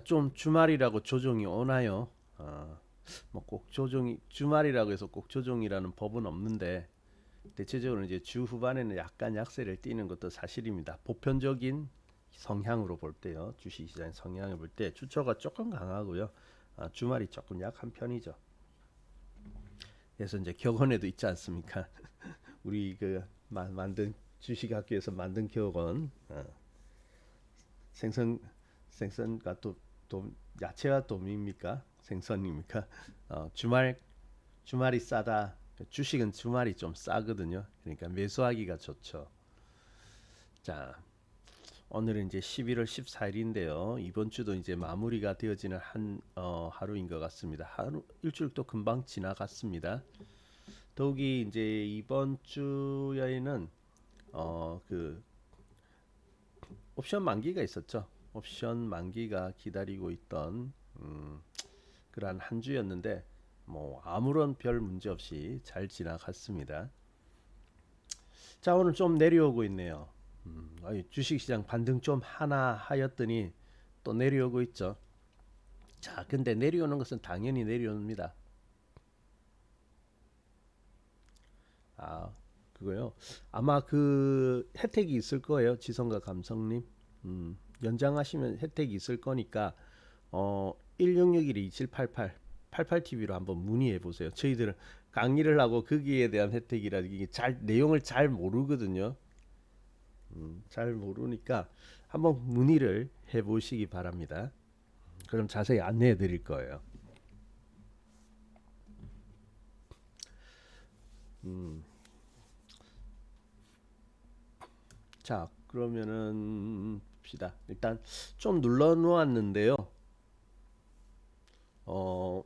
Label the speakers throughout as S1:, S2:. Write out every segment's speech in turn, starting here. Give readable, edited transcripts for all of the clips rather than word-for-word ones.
S1: 좀 주말이라고 조정이 오나요? 어, 뭐 꼭 조정이 주말이라고 해서 꼭 조정이라는 법은 없는데 대체적으로 이제 주 후반에는 약간 약세를 띠는 것도 사실입니다. 보편적인 성향으로 볼 때요, 주식시장 성향을 볼 때 주초가 조금 강하고요, 주말이 조금 약한 편이죠. 그래서 이제 격언에도 있지 않습니까? 우리 그 만든 주식학교에서 만든 격언, 생선 생선과 도 야채와 돔입니까? 생선입니까? 주말이 싸다. 주식은 주말이 좀 싸거든요. 그러니까 매수하기가 좋죠. 자, 오늘은 이제 11월 14일인데요. 이번 주도 이제 마무리가 되어지는 하루인 것 같습니다. 하루 일주일도 금방 지나갔습니다. 더욱이 이제 이번 주에는 그 옵션 만기가 있었죠. 옵션 만기가 기다리고 있던 그러한 한 주였는데 뭐 아무런 별 문제 없이 잘 지나갔습니다. 자, 오늘 좀 내려오고 있네요. 주식시장 반등 좀 하나 하였더니 또 내려오고 있죠. 자, 근데 내려오는 것은 당연히 내려옵니다. 아, 그거요. 아마 그 혜택이 있을 거예요. 지성과 감성님. 연장하시면 혜택이 있을 거니까 1661-2788 88TV로 한번 문의해 보세요. 저희들은 강의를 하고 거기에 대한 혜택이라 이게 잘 내용을 잘 모르거든요. 잘 모르니까 한번 문의를 해 보시기 바랍니다. 그럼 자세히 안내해 드릴 거예요. 음, 자, 그러면은 봅시다. 일단 좀 눌러 놓았는데요. 어,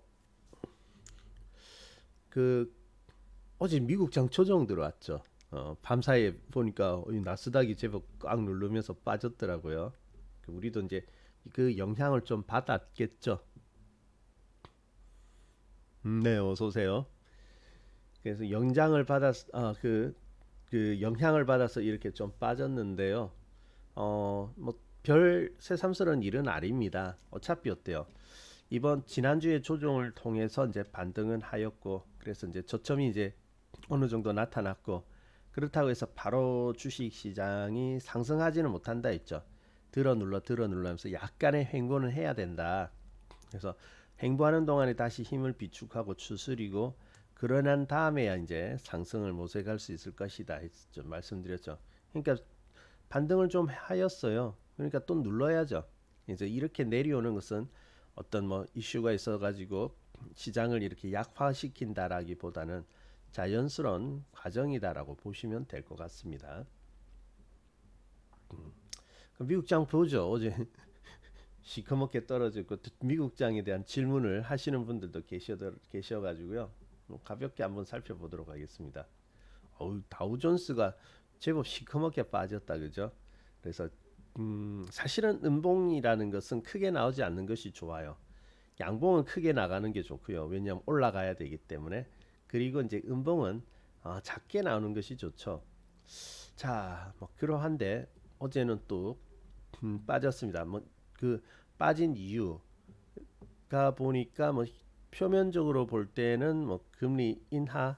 S1: 그 어제 미국장 조정 들어왔죠. 밤사이에 보니까 이 나스닥이 제법 꽉 누르면서 빠졌더라고요. 우리도 이제 그 영향을 좀 받았겠죠. 네, 어서 오세요. 그래서 영장을 받았, 그 영향을 받아서 이렇게 좀 빠졌는데요. 뭐 별 새삼스러운 일은 아닙니다. 어차피 어때요? 이번 지난주에 조정을 통해서 이제 반등은 하였고, 그래서 이제 저점이 이제 어느 정도 나타났고, 그렇다고 해서 바로 주식 시장이 상승하지는 못한다 했죠. 들어 눌러 하면서 약간의 횡보는 해야 된다. 그래서 횡보하는 동안에 다시 힘을 비축하고 추스리고 그러난 다음에야 이제 상승을 모색할 수 있을 것이다 했죠. 말씀드렸죠. 그러니까 반등을 좀 하였어요. 그러니까 또 눌러야죠. 이제 이렇게 내려오는 것은 어떤 뭐 이슈가 있어 가지고 시장을 이렇게 약화시킨다라기보다는 자연스러운 과정이다라고 보시면 될 것 같습니다. 미국장 보죠. 어제 시커멓게 떨어지고 미국장에 대한 질문을 하시는 분들도 계셔가지고요. 가볍게 한번 살펴보도록 하겠습니다. 다우존스가 제법 시커멓게 빠졌다, 그죠? 그래서 사실은 음봉이라는 것은 크게 나오지 않는 것이 좋아요. 양봉은 크게 나가는 게 좋고요. 왜냐하면 올라가야 되기 때문에. 그리고 이제 음봉은 작게 나오는 것이 좋죠. 자, 뭐 그러한데 어제는 또 빠졌습니다. 뭐 그 빠진 이유가 보니까 뭐 표면적으로 볼 때는 뭐 금리 인하가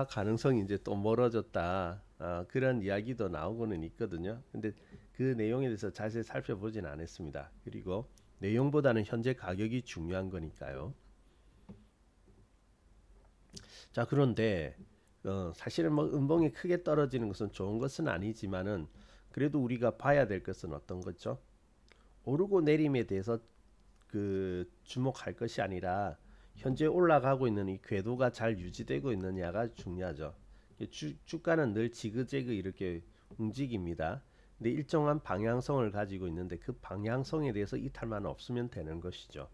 S1: 가능성이 이제 또 멀어졌다. 그런 이야기도 나오고는 있거든요. 근데 그 내용에 대해서 자세히 살펴보진 않았습니다. 그리고 내용보다는 현재 가격이 중요한 거니까요. 자, 그런데 사실은 뭐 음봉이 크게 떨어지는 것은 좋은 것은 아니지만은 그래도 우리가 봐야 될 것은 어떤 거죠? 오르고 내림에 대해서 그 주목할 것이 아니라 현재 올라가고 있는 이 궤도가 잘 유지되고 있느냐가 중요하죠. 주가는 늘 지그재그 이렇게 움직입니다. 근데 일정한 방향성을 가지고 있는데 그 방향성에 대해서 이탈만 없으면 되는 것이죠.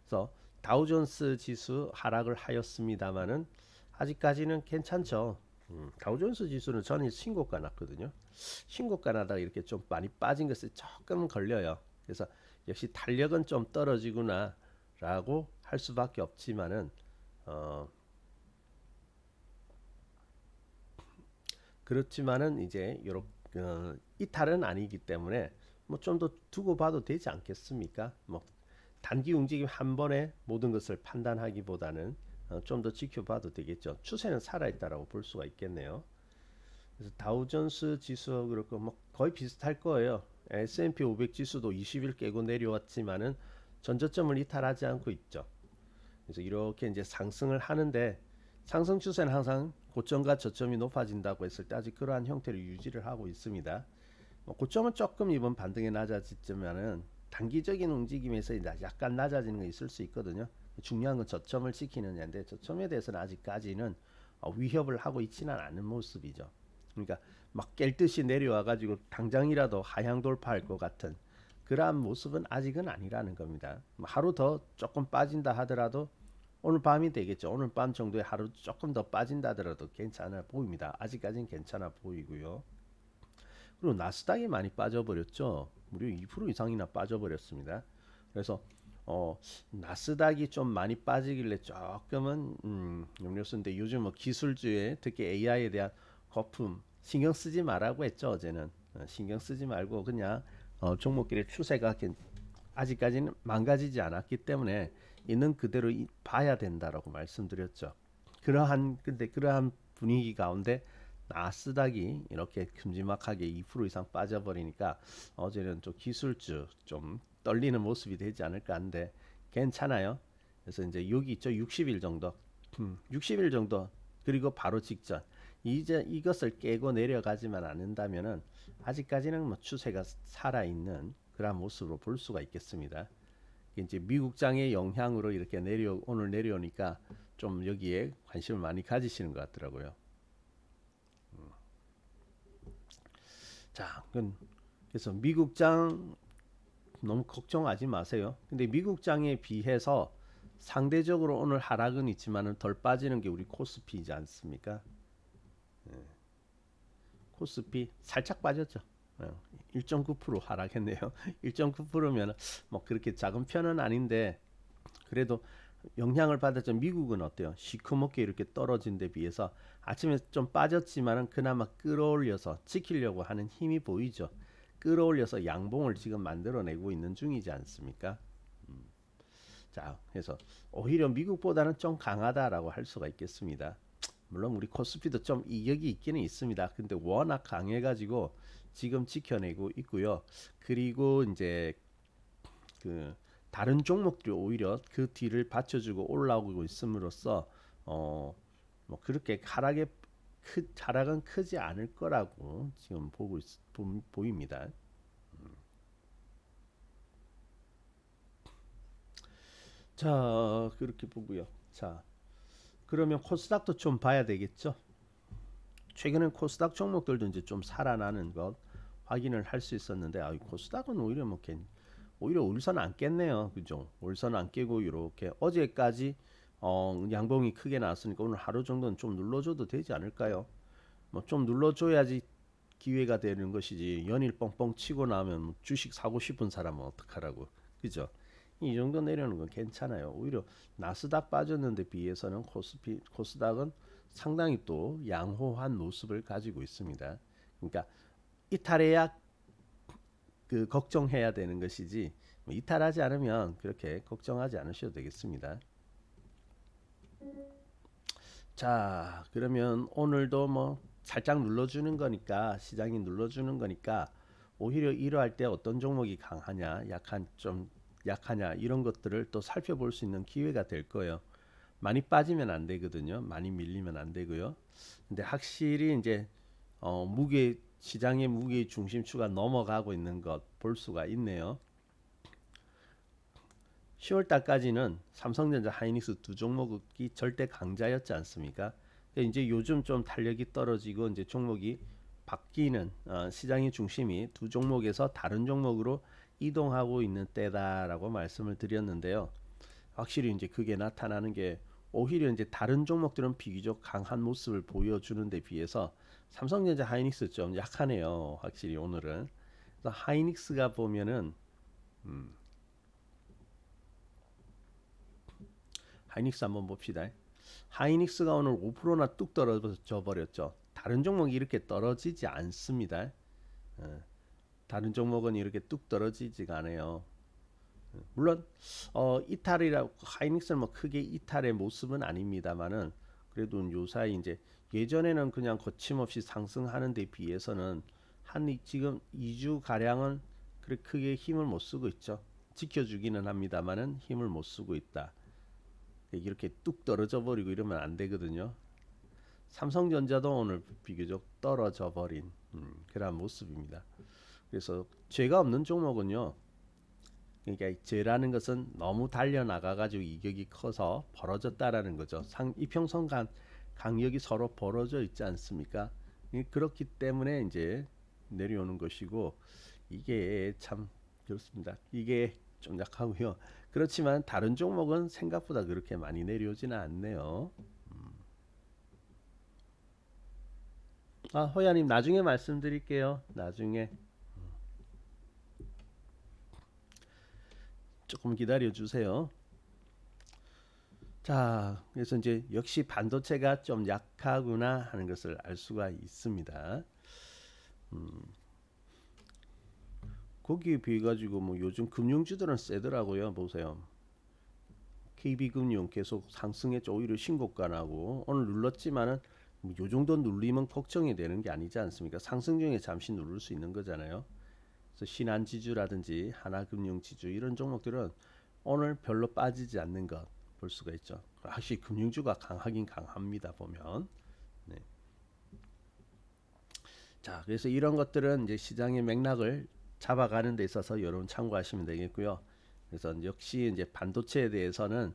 S1: 그래서 다우존스 지수 하락을 하였습니다만은 아직까지는 괜찮죠. 다우존스 지수는 저는 신고가 났거든요. 신고가 나다가 이렇게 좀 많이 빠진 것을 조금 걸려요. 그래서 역시 탄력은 좀 떨어지구나라고 할 수밖에 없지만은 어, 그렇지만은 이제 이렇게 이탈은 아니기 때문에 뭐 좀 더 두고 봐도 되지 않겠습니까? 뭐 단기 움직임 한 번에 모든 것을 판단하기보다는 좀 더 지켜봐도 되겠죠. 추세는 살아있다라고 볼 수가 있겠네요. 그래서 다우존스 지수하고 그렇고 뭐 거의 비슷할 거예요. S&P 500 지수도 20일 깨고 내려왔지만은 전저점을 이탈하지 않고 있죠. 그래서 이렇게 이제 상승을 하는데 상승 추세는 항상 고점과 저점이 높아진다고 했을 때 아직 그러한 형태를 유지를 하고 있습니다. 고점은 조금 이번 반등에 낮아졌지만은 단기적인 움직임에서 약간 낮아지는 게 있을 수 있거든요. 중요한 건 저점을 지키느냐인데 저점에 대해서는 아직까지는 위협을 하고 있지는 않은 모습이죠. 그러니까 막 깰 듯이 내려와 가지고 당장이라도 하향 돌파할 것 같은 그러한 모습은 아직은 아니라는 겁니다. 하루 더 조금 빠진다 하더라도 오늘 밤이 되겠죠. 오늘 밤 정도에 하루 조금 더 빠진다 하더라도 괜찮아 보입니다. 아직까지는 괜찮아 보이고요. 그리고 나스닥이 많이 빠져버렸죠. 무려 2% 이상이나 빠져버렸습니다. 그래서 나스닥이 좀 많이 빠지길래 조금은 염려스인데 요즘 뭐 기술주에 특히 AI에 대한 거품 신경 쓰지 말라고 했죠. 어제는 신경 쓰지 말고 그냥 종목들의 추세가 아직까지는 망가지지 않았기 때문에 있는 그대로 봐야 된다라고 말씀드렸죠. 근데 그러한 분위기 가운데 나스닥이 이렇게 큼지막하게 2% 이상 빠져버리니까 어제는 좀 기술주 좀 떨리는 모습이 되지 않을까 하는데 괜찮아요. 그래서 이제 여기 있죠. 60일 정도. 60일 정도 그리고 바로 직전 이제 이것을 깨고 내려가지만 않는다면은 아직까지는 뭐 추세가 살아있는 그런 모습으로 볼 수가 있겠습니다. 이제 미국장의 영향으로 이렇게 오늘 내려오니까 좀 여기에 관심을 많이 가지시는 것 같더라고요. 자, 그래서 미국장 너무 걱정하지 마세요. 근데 미국장에 비해서 상대적으로 오늘 하락은 있지만은 덜 빠지는 게 우리 코스피이지 않습니까? 코스피 살짝 빠졌죠. 1.9% 하락했네요. 1.9%면 뭐 그렇게 작은 편은 아닌데 그래도 영향을 받았죠. 미국은 어때요? 시커멓게 이렇게 떨어진 데 비해서 아침에 좀 빠졌지만은 그나마 끌어올려서 지키려고 하는 힘이 보이죠. 끌어올려서 양봉을 지금 만들어내고 있는 중이지 않습니까? 자, 그래서 오히려 미국보다는 좀 강하다라고 할 수가 있겠습니다. 물론 우리 코스피도 좀 이격이 있기는 있습니다. 근데 워낙 강해가지고 지금 지켜내고 있고요. 그리고 이제 그 다른 종목들이 오히려 그 뒤를 받쳐주고 올라오고 있음으로써 뭐 그렇게 하락은 크지 않을 거라고 지금 보입니다. 자, 그렇게 보고요. 자, 그러면 코스닥도 좀 봐야 되겠죠. 최근엔 코스닥 종목들도 이제 좀 살아나는 것 확인을 할 수 있었는데 코스닥은 오히려 오히려 올선 안 깼네요. 그죠? 올선 안 깨고 이렇게 어제까지 양봉이 크게 나왔으니까 오늘 하루 정도는 좀 눌러줘도 되지 않을까요? 뭐 좀 눌러줘야지 기회가 되는 것이지 연일 뻥뻥 치고 나면 주식 사고 싶은 사람은 어떡하라고. 그죠? 이 정도 내려오는 건 괜찮아요. 오히려 나스닥 빠졌는데 비해서는 코스닥은 상당히 또 양호한 모습을 가지고 있습니다. 그러니까 이탈해야 걱정해야 되는 것이지 뭐 이탈하지 않으면 그렇게 걱정하지 않으셔도 되겠습니다. 자, 그러면 오늘도 뭐 살짝 눌러주는 거니까 시장이 눌러주는 거니까 오히려 이러할 때 어떤 종목이 강하냐, 좀 약하냐 이런 것들을 또 살펴볼 수 있는 기회가 될 거예요. 많이 빠지면 안 되거든요. 많이 밀리면 안 되고요. 근데 확실히 이제 시장의 무게 중심추가 넘어가고 있는 것 볼 수가 있네요. 10월 달까지는 삼성전자, 하이닉스 두 종목이 절대 강자였지 않습니까? 근데 이제 요즘 좀 탄력이 떨어지고 이제 종목이 바뀌는 시장의 중심이 두 종목에서 다른 종목으로 이동하고 있는 때다라고 말씀을 드렸는데요. 확실히 이제 그게 나타나는 게 오히려 이제 다른 종목들은 비교적 강한 모습을 보여주는 데 비해서 삼성전자, 하이닉스 좀 약하네요. 확실히 오늘은. 그래서 하이닉스가 보면은 하이닉스 한번 봅시다. 하이닉스가 오늘 5%나 뚝 떨어져 버렸죠. 다른 종목이 이렇게 떨어지지 않습니다. 다른 종목은 이렇게 뚝 떨어지지가 않아요. 물론 이탈이라고 하이닉스는 뭐 크게 이탈의 모습은 아닙니다만은 그래도 요사이 이제 예전에는 그냥 거침없이 상승하는 데 비해서는 한 지금 2주 가량은 그렇게 크게 힘을 못 쓰고 있죠. 지켜주기는 합니다만은 힘을 못 쓰고 있다. 이렇게 뚝 떨어져 버리고 이러면 안 되거든요. 삼성전자도 오늘 비교적 떨어져 버린 그런 모습입니다. 그래서 죄가 없는 종목은요. 그러니까 죄라는 것은 너무 달려나가 가지고 이격이 커서 벌어졌다라는 거죠. 이평선 강력이 서로 벌어져 있지 않습니까? 그렇기 때문에 이제 내려오는 것이고 이게 참 그렇습니다. 이게 좀 약하고요. 그렇지만 다른 종목은 생각보다 그렇게 많이 내려오지는 않네요. 호야님 나중에 말씀드릴게요. 나중에 조금 기다려 주세요. 자, 그래서 이제 역시 반도체가 좀 약하구나 하는 것을 알 수가 있습니다. 거기에 비해 가지고 뭐 요즘 금융주들은 세더라고요. 보세요. KB금융 계속 상승했죠. 오히려 신고가 나고 오늘 눌렀지만은 뭐요 정도 눌리면 걱정이 되는 게 아니지 않습니까? 상승 중에 잠시 누를 수 있는 거잖아요. 그래서 신한지주라든지 하나금융지주 이런 종목들은 오늘 별로 빠지지 않는 것 볼 수가 있죠. 확실히 금융주가 강하긴 강합니다. 보면. 네. 자, 그래서 이런 것들은 이제 시장의 맥락을 잡아가는 데 있어서 여러분 참고하시면 되겠고요. 그래서 역시 이제 반도체에 대해서는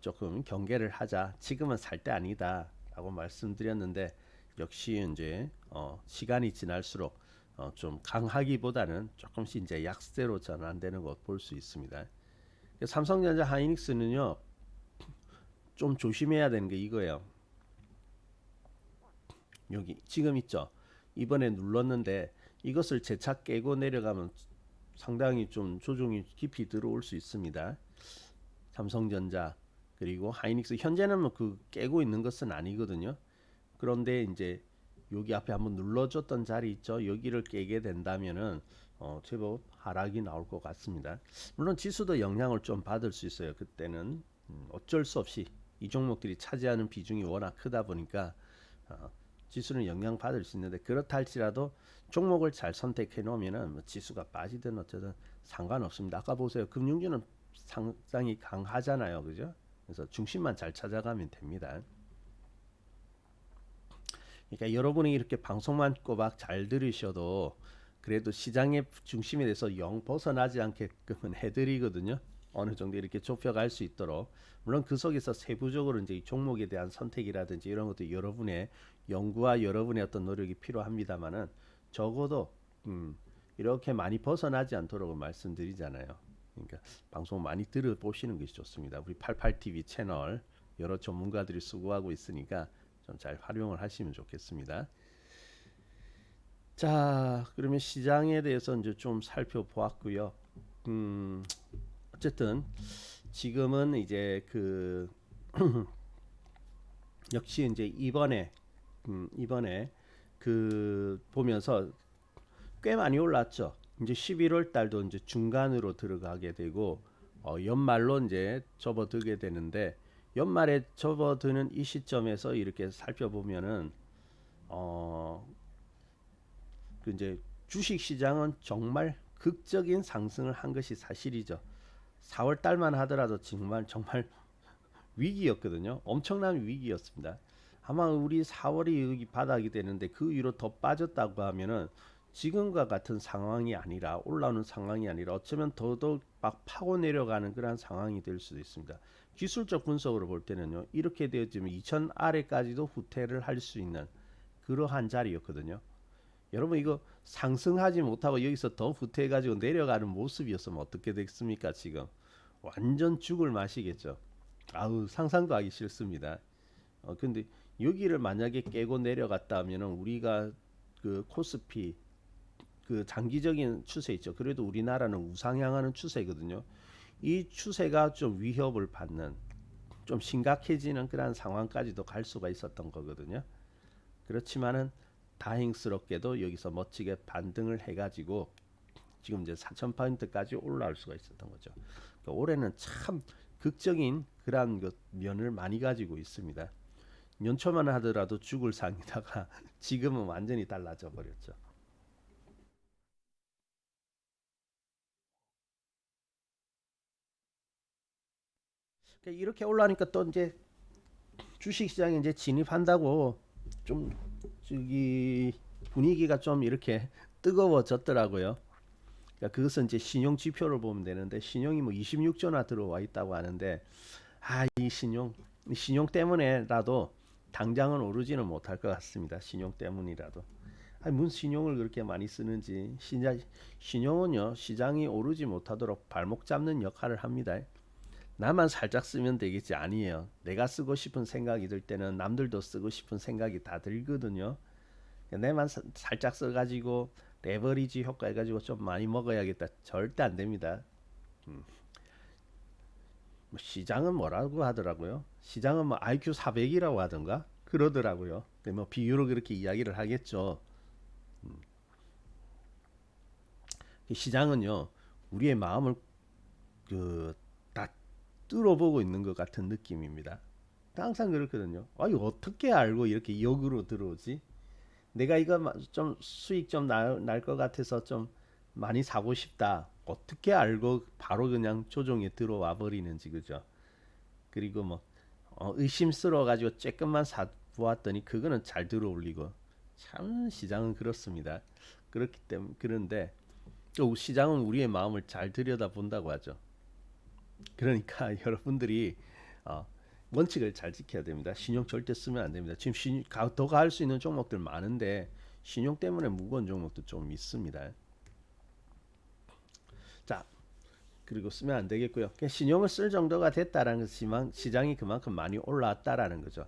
S1: 조금 경계를 하자. 지금은 살 때 아니다라고 말씀드렸는데 역시 이제 시간이 지날수록 좀 강하기보다는 조금씩 이제 약세로 전환되는 것 볼 수 있습니다. 삼성전자 하이닉스는요 좀 조심해야 되는 게 이거예요. 여기 지금 있죠. 이번에 눌렀는데 이것을 재차 깨고 내려가면 상당히 좀 조정이 깊이 들어올 수 있습니다. 삼성전자 그리고 하이닉스 현재는 뭐 그 깨고 있는 것은 아니거든요. 그런데 이제 여기 앞에 한번 눌러줬던 자리 있죠. 여기를 깨게 된다면은 제법 하락이 나올 것 같습니다. 물론 지수도 영향을 좀 받을 수 있어요. 그때는 어쩔 수 없이 이 종목들이 차지하는 비중이 워낙 크다 보니까 어, 지수는 영향 받을 수 있는데 그렇다 할지라도 종목을 잘 선택해 놓으면은 뭐 지수가 빠지든 어쩌든 상관없습니다. 아까 보세요. 금융주는 상당히 강하잖아요. 그죠? 그래서 중심만 잘 찾아가면 됩니다. 그러니까 여러분이 이렇게 방송만 꼬박 잘 들으셔도 그래도 시장의 중심에 대해서 영 벗어나지 않게끔은 해드리거든요. 어느 정도 이렇게 좁혀갈 수 있도록. 물론 그 속에서 세부적으로 이제 이 종목에 대한 선택이라든지 이런 것도 여러분의 연구와 여러분의 어떤 노력이 필요합니다만은 적어도 이렇게 많이 벗어나지 않도록 말씀드리잖아요. 그러니까 방송 많이 들어보시는 것이 좋습니다. 우리 88TV 채널 여러 전문가들이 수고하고 있으니까 좀 잘 활용을 하시면 좋겠습니다. 자, 그러면 시장에 대해서 이제 좀 살펴보았고요. 어쨌든 지금은 이제 그 역시 이제 이번에 그 보면서 꽤 많이 올랐죠. 이제 11월 달도 이제 중간으로 들어가게 되고 연말로 이제 접어들게 되는데 연말에 접어드는 이 시점에서 이렇게 살펴보면은 그 이제 주식 시장은 정말 극적인 상승을 한 것이 사실이죠. 4월 달만 하더라도 정말 위기였거든요. 엄청난 위기였습니다. 아마 우리 4월이 여기 바닥이 되는데 그 위로 더 빠졌다고 하면은 지금과 같은 상황이 아니라 올라오는 상황이 아니라 어쩌면 더더욱 막 파고 내려가는 그런 상황이 될 수도 있습니다. 기술적 분석으로 볼 때는요. 이렇게 되어지면 2000 아래까지도 후퇴를 할 수 있는 그러한 자리였거든요. 여러분 이거 상승하지 못하고 여기서 더 후퇴해가지고 내려가는 모습이었으면 어떻게 됐습니까? 지금 완전 죽을 맛이겠죠. 아우 상상도 하기 싫습니다. 근데 여기를 만약에 깨고 내려갔다면은 우리가 그 코스피 그 장기적인 추세 있죠. 그래도 우리나라는 우상향하는 추세거든요. 이 추세가 좀 위협을 받는 좀 심각해지는 그런 상황까지도 갈 수가 있었던 거거든요. 그렇지만은 다행스럽게도 여기서 멋지게 반등을 해가지고 지금 이제 4,000포인트까지 올라올 수가 있었던 거죠. 그러니까 올해는 참 극적인 그러한 그 면을 많이 가지고 있습니다. 연초만 하더라도 죽을 상이다가 지금은 완전히 달라져 버렸죠. 그러니까 이렇게 올라오니까 또 이제 주식시장에 이제 진입한다고 좀 저기 분위기가 좀 이렇게 뜨거워졌더라고요. 그러니까 그것은 이제 신용 지표를 보면 되는데 신용이 뭐 26조나 들어와 있다고 하는데 이 신용 때문에라도 당장은 오르지는 못할 것 같습니다. 신용 때문이라도. 무슨 신용을 그렇게 많이 쓰는지 신용은요 시장이 오르지 못하도록 발목 잡는 역할을 합니다. 나만 살짝 쓰면 되겠지 아니에요. 내가 쓰고 싶은 생각이 들 때는 남들도 쓰고 싶은 생각이 다 들거든요. 내만 살짝 써가지고 레버리지 효과 해가지고 좀 많이 먹어야겠다. 절대 안 됩니다. 음. 뭐 시장은 뭐라고 하더라고요. 시장은 뭐 IQ 400이라고 하던가 그러더라고요. 뭐 비유로 그렇게 이야기를 하겠죠. 음. 시장은요 우리의 마음을 다 뚫어보고 있는 것 같은 느낌입니다. 항상 그렇거든요. 이거 어떻게 알고 이렇게 역으로 들어오지? 내가 이거 좀 수익 좀 날 것 같아서 좀 많이 사고 싶다. 어떻게 알고 바로 그냥 조종에 들어와 버리는지 그죠? 그리고 뭐 의심스러워 가지고 조금만 사 보았더니 그거는 잘 들어올리고 참 시장은 그렇습니다. 그렇기 때문에 그런데 또 시장은 우리의 마음을 잘 들여다 본다고 하죠. 그러니까 여러분들이 어, 원칙을 잘 지켜야 됩니다. 신용 절대 쓰면 안 됩니다. 지금 더 갈 수 있는 종목들 많은데 신용 때문에 무거운 종목도 좀 있습니다. 자, 그리고 쓰면 안 되겠고요. 신용을 쓸 정도가 됐다라는 것이지만 시장이 그만큼 많이 올라왔다라는 거죠.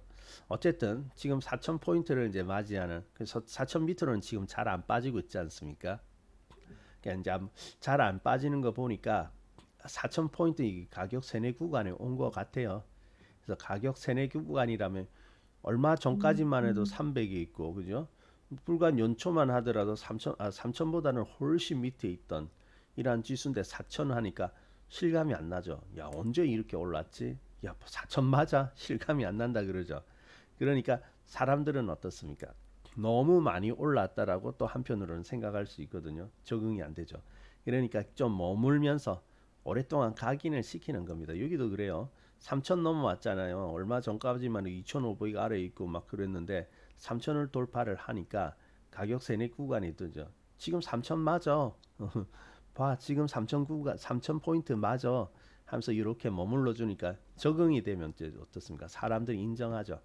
S1: 어쨌든 지금 4천 포인트를 이제 맞이하는 그래서 4천 밑으로는 지금 잘 안 빠지고 있지 않습니까? 그러니까 이제 잘 안 빠지는 거 보니까 4천 포인트 이 가격 세내 구간에 온 것 같아요. 그래서 가격 세내 구간이라면 얼마 전까지만 해도 300이 있고 그죠? 불과 연초만 하더라도 3천보다는 훨씬 밑에 있던 이러한 지수인데 4천 하니까 실감이 안 나죠. 야 언제 이렇게 올랐지? 야 4천 맞아? 실감이 안 난다 그러죠. 그러니까 사람들은 어떻습니까? 너무 많이 올랐다라고 또 한편으로는 생각할 수 있거든요. 적응이 안 되죠. 그러니까 좀 머물면서 오랫동안 각인을 시키는 겁니다. 여기도 그래요. 3천 넘어왔잖아요. 얼마 전까지만 2,500 아래에 있고 막 그랬는데 3천을 돌파를 하니까 가격 세내 구간이 뜨죠. 지금 3천 맞아. 봐, 지금 3천 구간, 3천 포인트 맞아. 하면서 이렇게 머물러 주니까 적응이 되면 어떻습니까? 사람들이 인정하죠.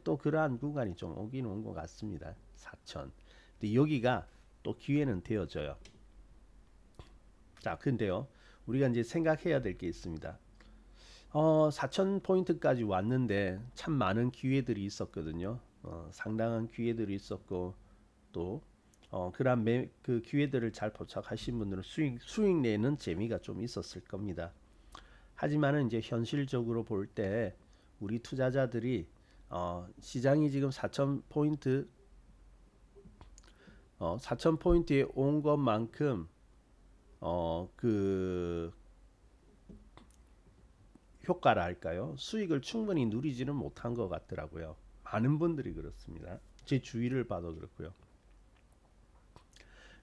S1: 또 그러한 구간이 좀 오긴 온 것 같습니다. 4천. 근데 여기가 또 기회는 되어져요. 자, 근데요. 우리가 이제 생각해야 될 게 있습니다. 4천 포인트까지 왔는데 참 많은 기회들이 있었거든요. 상당한 기회들이 있었고 또 그런 그 기회들을 잘 포착하신 분들은 수익 내는 재미가 좀 있었을 겁니다. 하지만은 이제 현실적으로 볼 때 우리 투자자들이 시장이 지금 4천 포인트 4천 포인트에 온 것만큼 그 효과라 할까요? 수익을 충분히 누리지는 못한 것 같더라고요. 많은 분들이 그렇습니다. 제 주위를 봐도 그렇고요.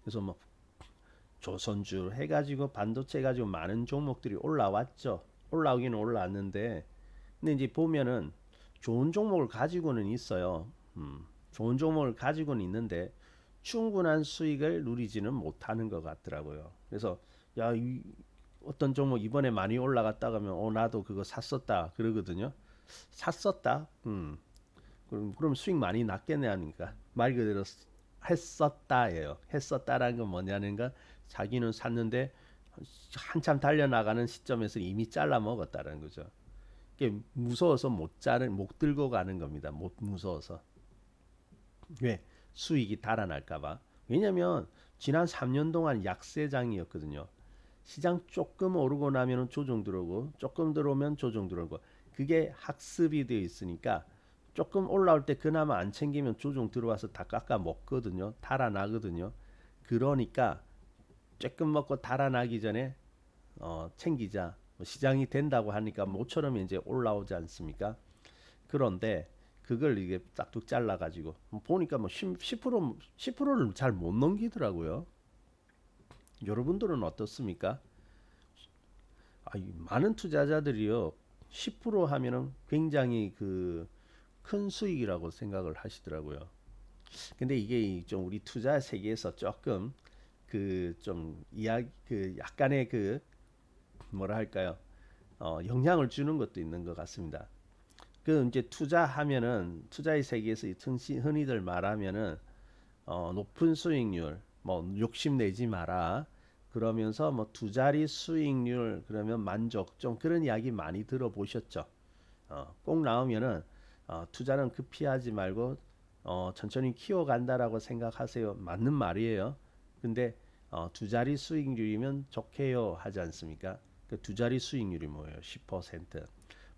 S1: 그래서 뭐 조선주 해가지고 반도체 가지고 많은 종목들이 올라왔죠. 올라오기는 올라왔는데, 근데 이제 보면은 좋은 종목을 가지고는 있어요. 좋은 종목을 가지고는 있는데 충분한 수익을 누리지는 못하는 것 같더라고요. 그래서 야, 어떤 종목 이번에 많이 올라갔다 가면 나도 그거 샀었다 그러거든요. 샀었다. 그럼 수익 많이 났겠네 하니까 말 그대로 했었다예요. 했었다라는 건 뭐냐는가 자기는 샀는데 한참 달려나가는 시점에서 이미 잘라 먹었다는 거죠. 이게 무서워서 못 들고 가는 겁니다. 못 무서워서. 왜? 수익이 달아날까봐. 왜냐면 지난 3년 동안 약세장이었거든요. 시장 조금 오르고 나면 조정 들어오고 조금 들어오면 조정 들어오고 그게 학습이 되어 있으니까 조금 올라올 때 그나마 안 챙기면 조정 들어와서 다 깎아 먹거든요. 달아나거든요. 그러니까 쬐끔 먹고 달아나기 전에 챙기자. 뭐 시장이 된다고 하니까 모처럼 이제 올라오지 않습니까? 그런데 그걸 이게 싹둑 잘라 가지고 보니까 뭐 10%, 10%를 잘 못 넘기더라고요. 여러분들은 어떻습니까? 많은 투자자들이요. 10% 하면은 굉장히 그 큰 수익이라고 생각을 하시더라고요. 근데 이게 좀 우리 투자 세계에서 조금 그 좀 이야기 그 약간의 그 뭐라 할까요? 영향을 주는 것도 있는 것 같습니다. 그 이제 투자하면은 투자의 세계에서 흔히들 말하면은 높은 수익률, 뭐 욕심내지 마라. 그러면서 뭐 두 자리 수익률 그러면 만족 좀 그런 이야기 많이 들어보셨죠? 꼭 나오면은 투자는 급히 하지 말고 천천히 키워간다라고 생각하세요. 맞는 말이에요. 근데 두 자리 수익률이면 좋게요 하지 않습니까? 그 두 자리 수익률이 뭐예요? 10%.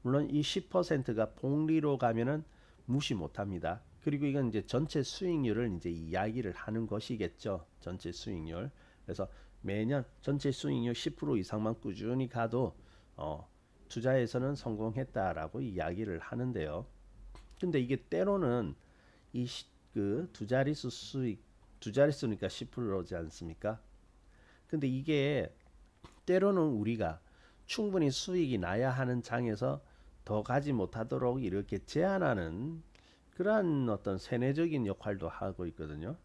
S1: 물론 이 10%가 복리로 가면은 무시 못합니다. 그리고 이건 이제 전체 수익률을 이제 이야기를 하는 것이겠죠. 전체 수익률. 그래서 매년 전체 수익률 10% 이상만 꾸준히 가도 투자에서는 성공했다라고 이야기를 하는데요. 근데 이게 때로는 이 그 두 자릿수 수익 두 자릿수니까 10%지 않습니까? 근데 이게 때로는 우리가 충분히 수익이 나야 하는 장에서 더 가지 못하도록 이렇게 제한하는 그러한 어떤 세뇌적인 역할도 하고 있거든요.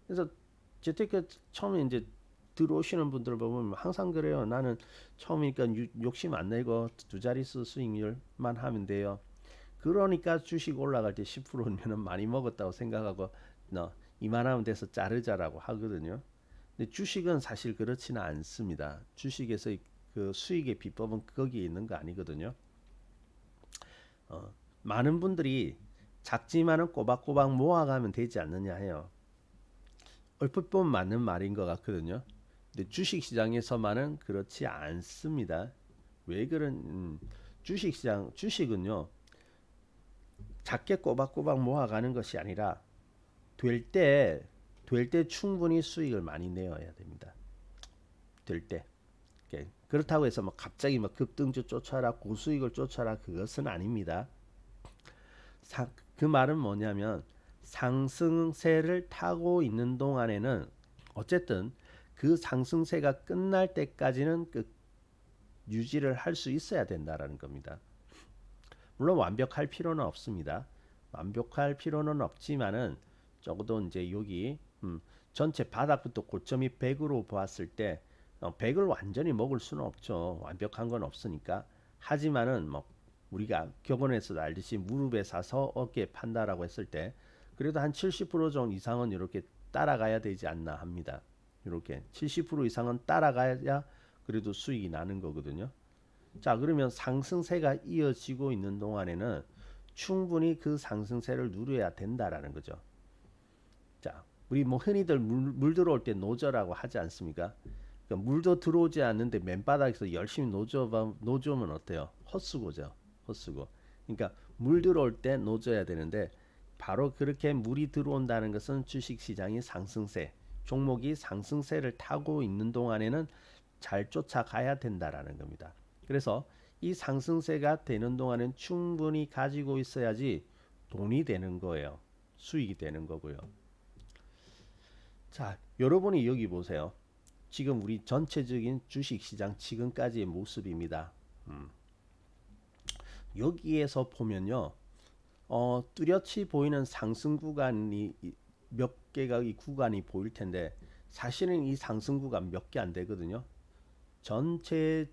S1: 그래서 재테크 처음에 이제 들어오시는 분들 보면 항상 그래요. 나는 처음이니까 욕심 안 내고 두 자릿수 수익률만 하면 돼요. 그러니까 주식 올라갈 때 10%면 많이 먹었다고 생각하고 이만하면 돼서 자르자라고 하거든요. 근데 주식은 사실 그렇지는 않습니다. 주식에서 그 수익의 비법은 거기에 있는 거 아니거든요. 어, 많은 분들이 작지만은 꼬박꼬박 모아가면 되지 않느냐 해요. 얼핏 보면 맞는 말인 것 같거든요. 근데 주식 시장에서만은 그렇지 않습니다. 왜 그런 주식은요. 작게 꼬박꼬박 모아가는 것이 아니라 될 때 될 때 충분히 수익을 많이 내어야 됩니다. 될 때. 그렇다고 해서 뭐 갑자기 뭐 급등주 쫓아라 고수익을 쫓아라 그것은 아닙니다. 그 말은 뭐냐면 상승세를 타고 있는 동안에는 어쨌든 그 상승세가 끝날 때까지는 유지를 할 수 있어야 된다라는 겁니다. 물론 완벽할 필요는 없습니다. 완벽할 필요는 없지만은 적어도 이제 여기 전체 바닥부터 고점이 100으로 보았을 때 100을 완전히 먹을 수는 없죠. 완벽한 건 없으니까. 하지만은 뭐 우리가 격언에서 알듯이 무릎에 사서 어깨에 판다라고 했을 때 그래도 한 70% 정도 이상은 이렇게 따라가야 되지 않나 합니다. 이렇게 70% 이상은 따라가야 그래도 수익이 나는 거거든요. 자, 그러면 상승세가 이어지고 있는 동안에는 충분히 그 상승세를 누려야 된다라는 거죠. 자, 우리 뭐 흔히들 물 들어올 때 노저라고 하지 않습니까? 그러니까 물도 들어오지 않는데 맨바닥에서 열심히 노저면 어때요? 헛수고죠. 헛수고. 그러니까 물 들어올 때 노져야 되는데 바로 그렇게 물이 들어온다는 것은 주식시장이 상승세, 종목이 상승세를 타고 있는 동안에는 잘 쫓아가야 된다라는 겁니다. 그래서 이 상승세가 되는 동안은 충분히 가지고 있어야지 돈이 되는 거예요. 수익이 되는 거고요. 자, 여러분이 여기 보세요. 지금 우리 전체적인 주식시장 지금까지의 모습입니다. 여기에서 보면요. 뚜렷이 보이는 상승 구간이 몇 개가 이 구간이 보일 텐데 사실은 이 상승 구간 몇 개 안 되거든요. 전체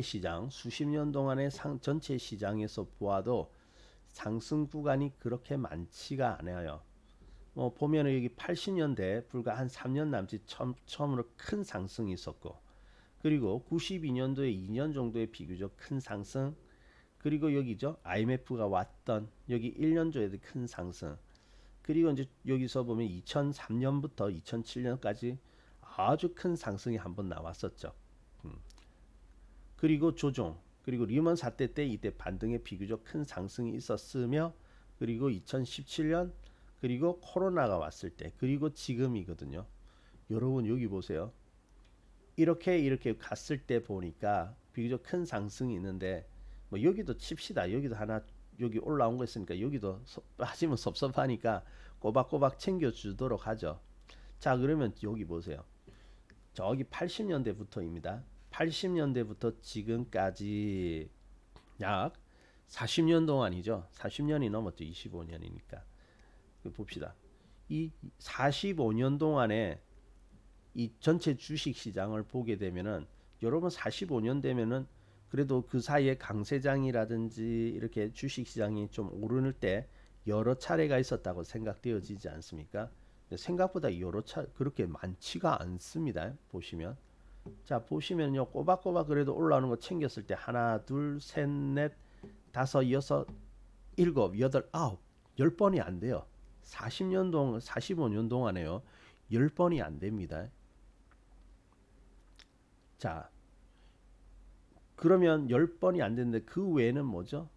S1: 시장 수십 년 동안의 전체 시장에서 보아도 상승 구간이 그렇게 많지가 않아요. 보면은 여기 80년대 불과 한 3년 남짓 처음으로 큰 상승이 있었고 그리고 92년도에 2년 정도의 비교적 큰 상승 그리고 여기죠. IMF가 왔던 여기 1년조에도 큰 상승 그리고 이제 여기서 보면 2003년부터 2007년까지 아주 큰 상승이 한번 나왔었죠. 그리고 조정 그리고 리먼 사태 때 이때 반등의 비교적 큰 상승이 있었으며 그리고 2017년 그리고 코로나가 왔을 때 그리고 지금이거든요. 여러분 여기 보세요. 이렇게 갔을 때 보니까 비교적 큰 상승이 있는데 뭐 여기도 칩시다. 여기도 하나 여기 올라온 거 있으니까 여기도 빠지면 섭섭하니까 꼬박꼬박 챙겨주도록 하죠. 자, 그러면 여기 보세요. 저기 80년대부터입니다. 80년대부터 지금까지 약 40년 동안이죠. 40년이 넘었죠. 25년이니까. 봅시다. 이 45년 동안에 이 전체 주식 시장을 보게 되면은 여러분 45년 되면은 그래도 그 사이에 강세장이라든지 이렇게 주식 시장이 좀 오르는 때 여러 차례가 있었다고 생각되어지지 않습니까? 생각보다 여러 차 그렇게 많지가 않습니다. 보시면 자 보시면요 꼬박꼬박 그래도 올라오는 거 챙겼을 때 하나 둘 셋 넷 다섯 여섯 일곱 여덟 아홉 10번이 안 돼요. 40년 동안 45년 동안에요 10번이 안 됩니다. 자 그러면 10번이 안 되는데 그 외에는 뭐죠?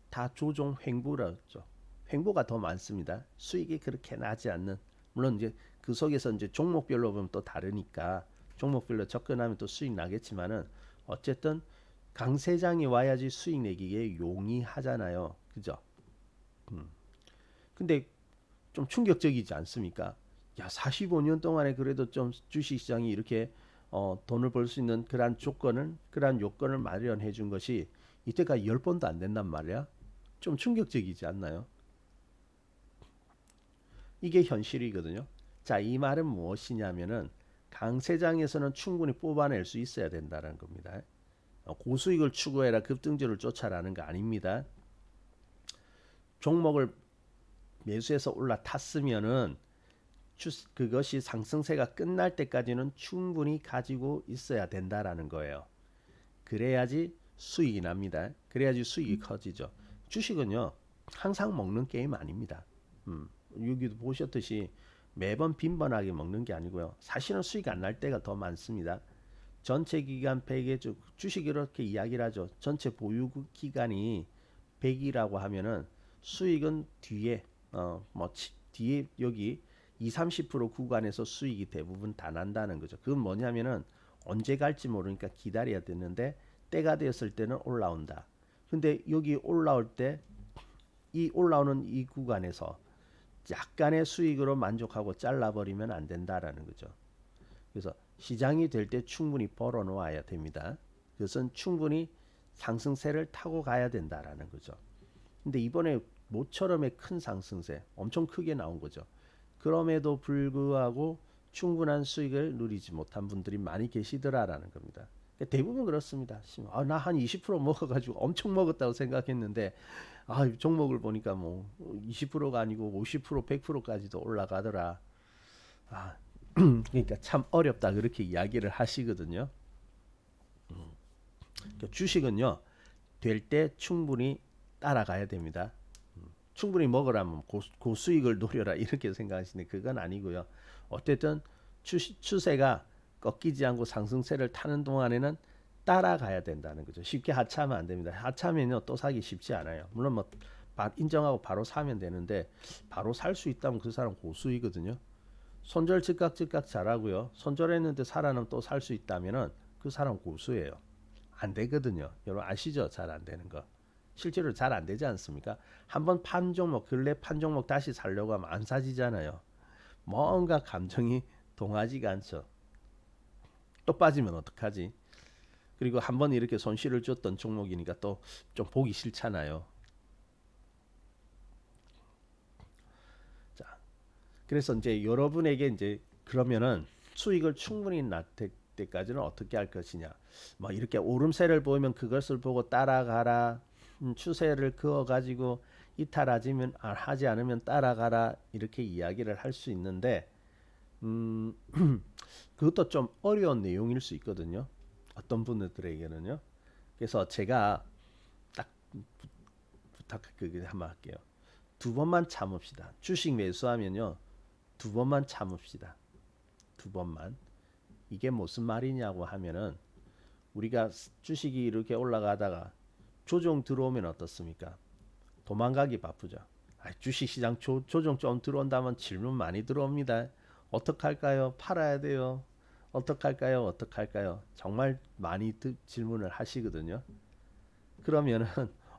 S1: 다 조종 횡보라죠. 횡보가 더 많습니다. 수익이 그렇게 나지 않는 물론 이제 그 속에서 이제 종목별로 보면 또 다르니까 종목별로 접근하면 또 수익 나겠지만은 어쨌든 강세장이 와야지 수익 내기에 용이하잖아요. 그죠? 근데 좀 충격적이지 않습니까? 야, 45년 동안에 그래도 좀 주식시장이 이렇게 돈을 벌 수 있는 그러한 요건을 마련해 준 것이 이때가 10번도 안 된단 말이야. 좀 충격적이지 않나요? 이게 현실이거든요. 자, 이 말은 무엇이냐면은 강세장에서는 충분히 뽑아낼 수 있어야 된다는 겁니다. 고수익을 추구해라 급등주를 쫓아라는 거 아닙니다. 종목을 매수해서 올라탔으면은 그것이 상승세가 끝날 때까지는 충분히 가지고 있어야 된다라는 거예요. 그래야지 수익이 납니다. 그래야지 수익이 커지죠. 주식은요 항상 먹는 게임 아닙니다. 여기도 보셨듯이 매번 빈번하게 먹는 게 아니고요. 사실은 수익 안 날 때가 더 많습니다. 전체 기간 100에 주식 이렇게 이야기를 하죠. 전체 보유 기간이 100이라고 하면은 수익은 뒤에 뒤에 여기 2, 30% 구간에서 수익이 대부분 다 난다는 거죠. 그건 뭐냐면은 언제 갈지 모르니까 기다려야 되는데 때가 되었을 때는 올라온다. 근데 여기 올라올 때 이 올라오는 이 구간에서 약간의 수익으로 만족하고 잘라버리면 안 된다라는 거죠. 그래서 시장이 될 때 충분히 벌어 놓아야 됩니다. 그것은 충분히 상승세를 타고 가야 된다라는 거죠. 근데 이번에 모처럼의 큰 상승세 엄청 크게 나온 거죠. 그럼에도 불구하고 충분한 수익을 누리지 못한 분들이 많이 계시더라라는 겁니다. 대부분 그렇습니다. 나 한 20% 먹어가지고 엄청 먹었다고 생각했는데 종목을 보니까 뭐 20%가 아니고 50% 100%까지도 올라가더라. 그러니까 참 어렵다 그렇게 이야기를 하시거든요. 그러니까 주식은요 될 때 충분히 따라가야 됩니다. 충분히 먹으라면 고수익을 노려라 이렇게 생각하시는데 그건 아니고요. 어쨌든 추세가 꺾이지 않고 상승세를 타는 동안에는 따라가야 된다는 거죠. 쉽게 하차하면 안 됩니다. 하차하면요 또 사기 쉽지 않아요. 물론 뭐 인정하고 바로 사면 되는데 바로 살 수 있다면 그 사람 고수이거든요. 손절 즉각 잘하고요. 손절했는데 살아나면 또 살 수 있다면은 그 사람 고수예요. 안 되거든요. 여러분 아시죠? 잘 안 되는 거. 실제로 잘 안 되지 않습니까? 한번 판 종목 근래 판 종목 다시 살려고 하면 안 사지잖아요. 뭔가 감정이 동하지가 않죠. 또 빠지면 어떡하지? 그리고 한번 이렇게 손실을 줬던 종목이니까 또 좀 보기 싫잖아요. 자, 그래서 이제 여러분에게 이제 그러면은 수익을 충분히 날 때까지는 어떻게 할 것이냐? 뭐 이렇게 오름세를 보이면 그것을 보고 따라가라. 추세를 그어 가지고 이탈하지면 하지 않으면 따라가라 이렇게 이야기를 할 수 있는데 그것도 좀 어려운 내용일 수 있거든요. 어떤 분들에게는요. 그래서 제가 딱 부탁 한번 할게요. 두 번만 참읍시다. 주식 매수하면요. 두 번만 참읍시다. 두 번만. 이게 무슨 말이냐고 하면은 우리가 주식이 이렇게 올라가다가 조정 들어오면 어떻습니까? 도망가기 바쁘죠. 주식시장 조정 좀 들어온다면 질문 많이 들어옵니다. 어떡할까요? 팔아야 돼요. 어떡할까요? 어떡할까요? 정말 많이 질문을 하시거든요. 그러면은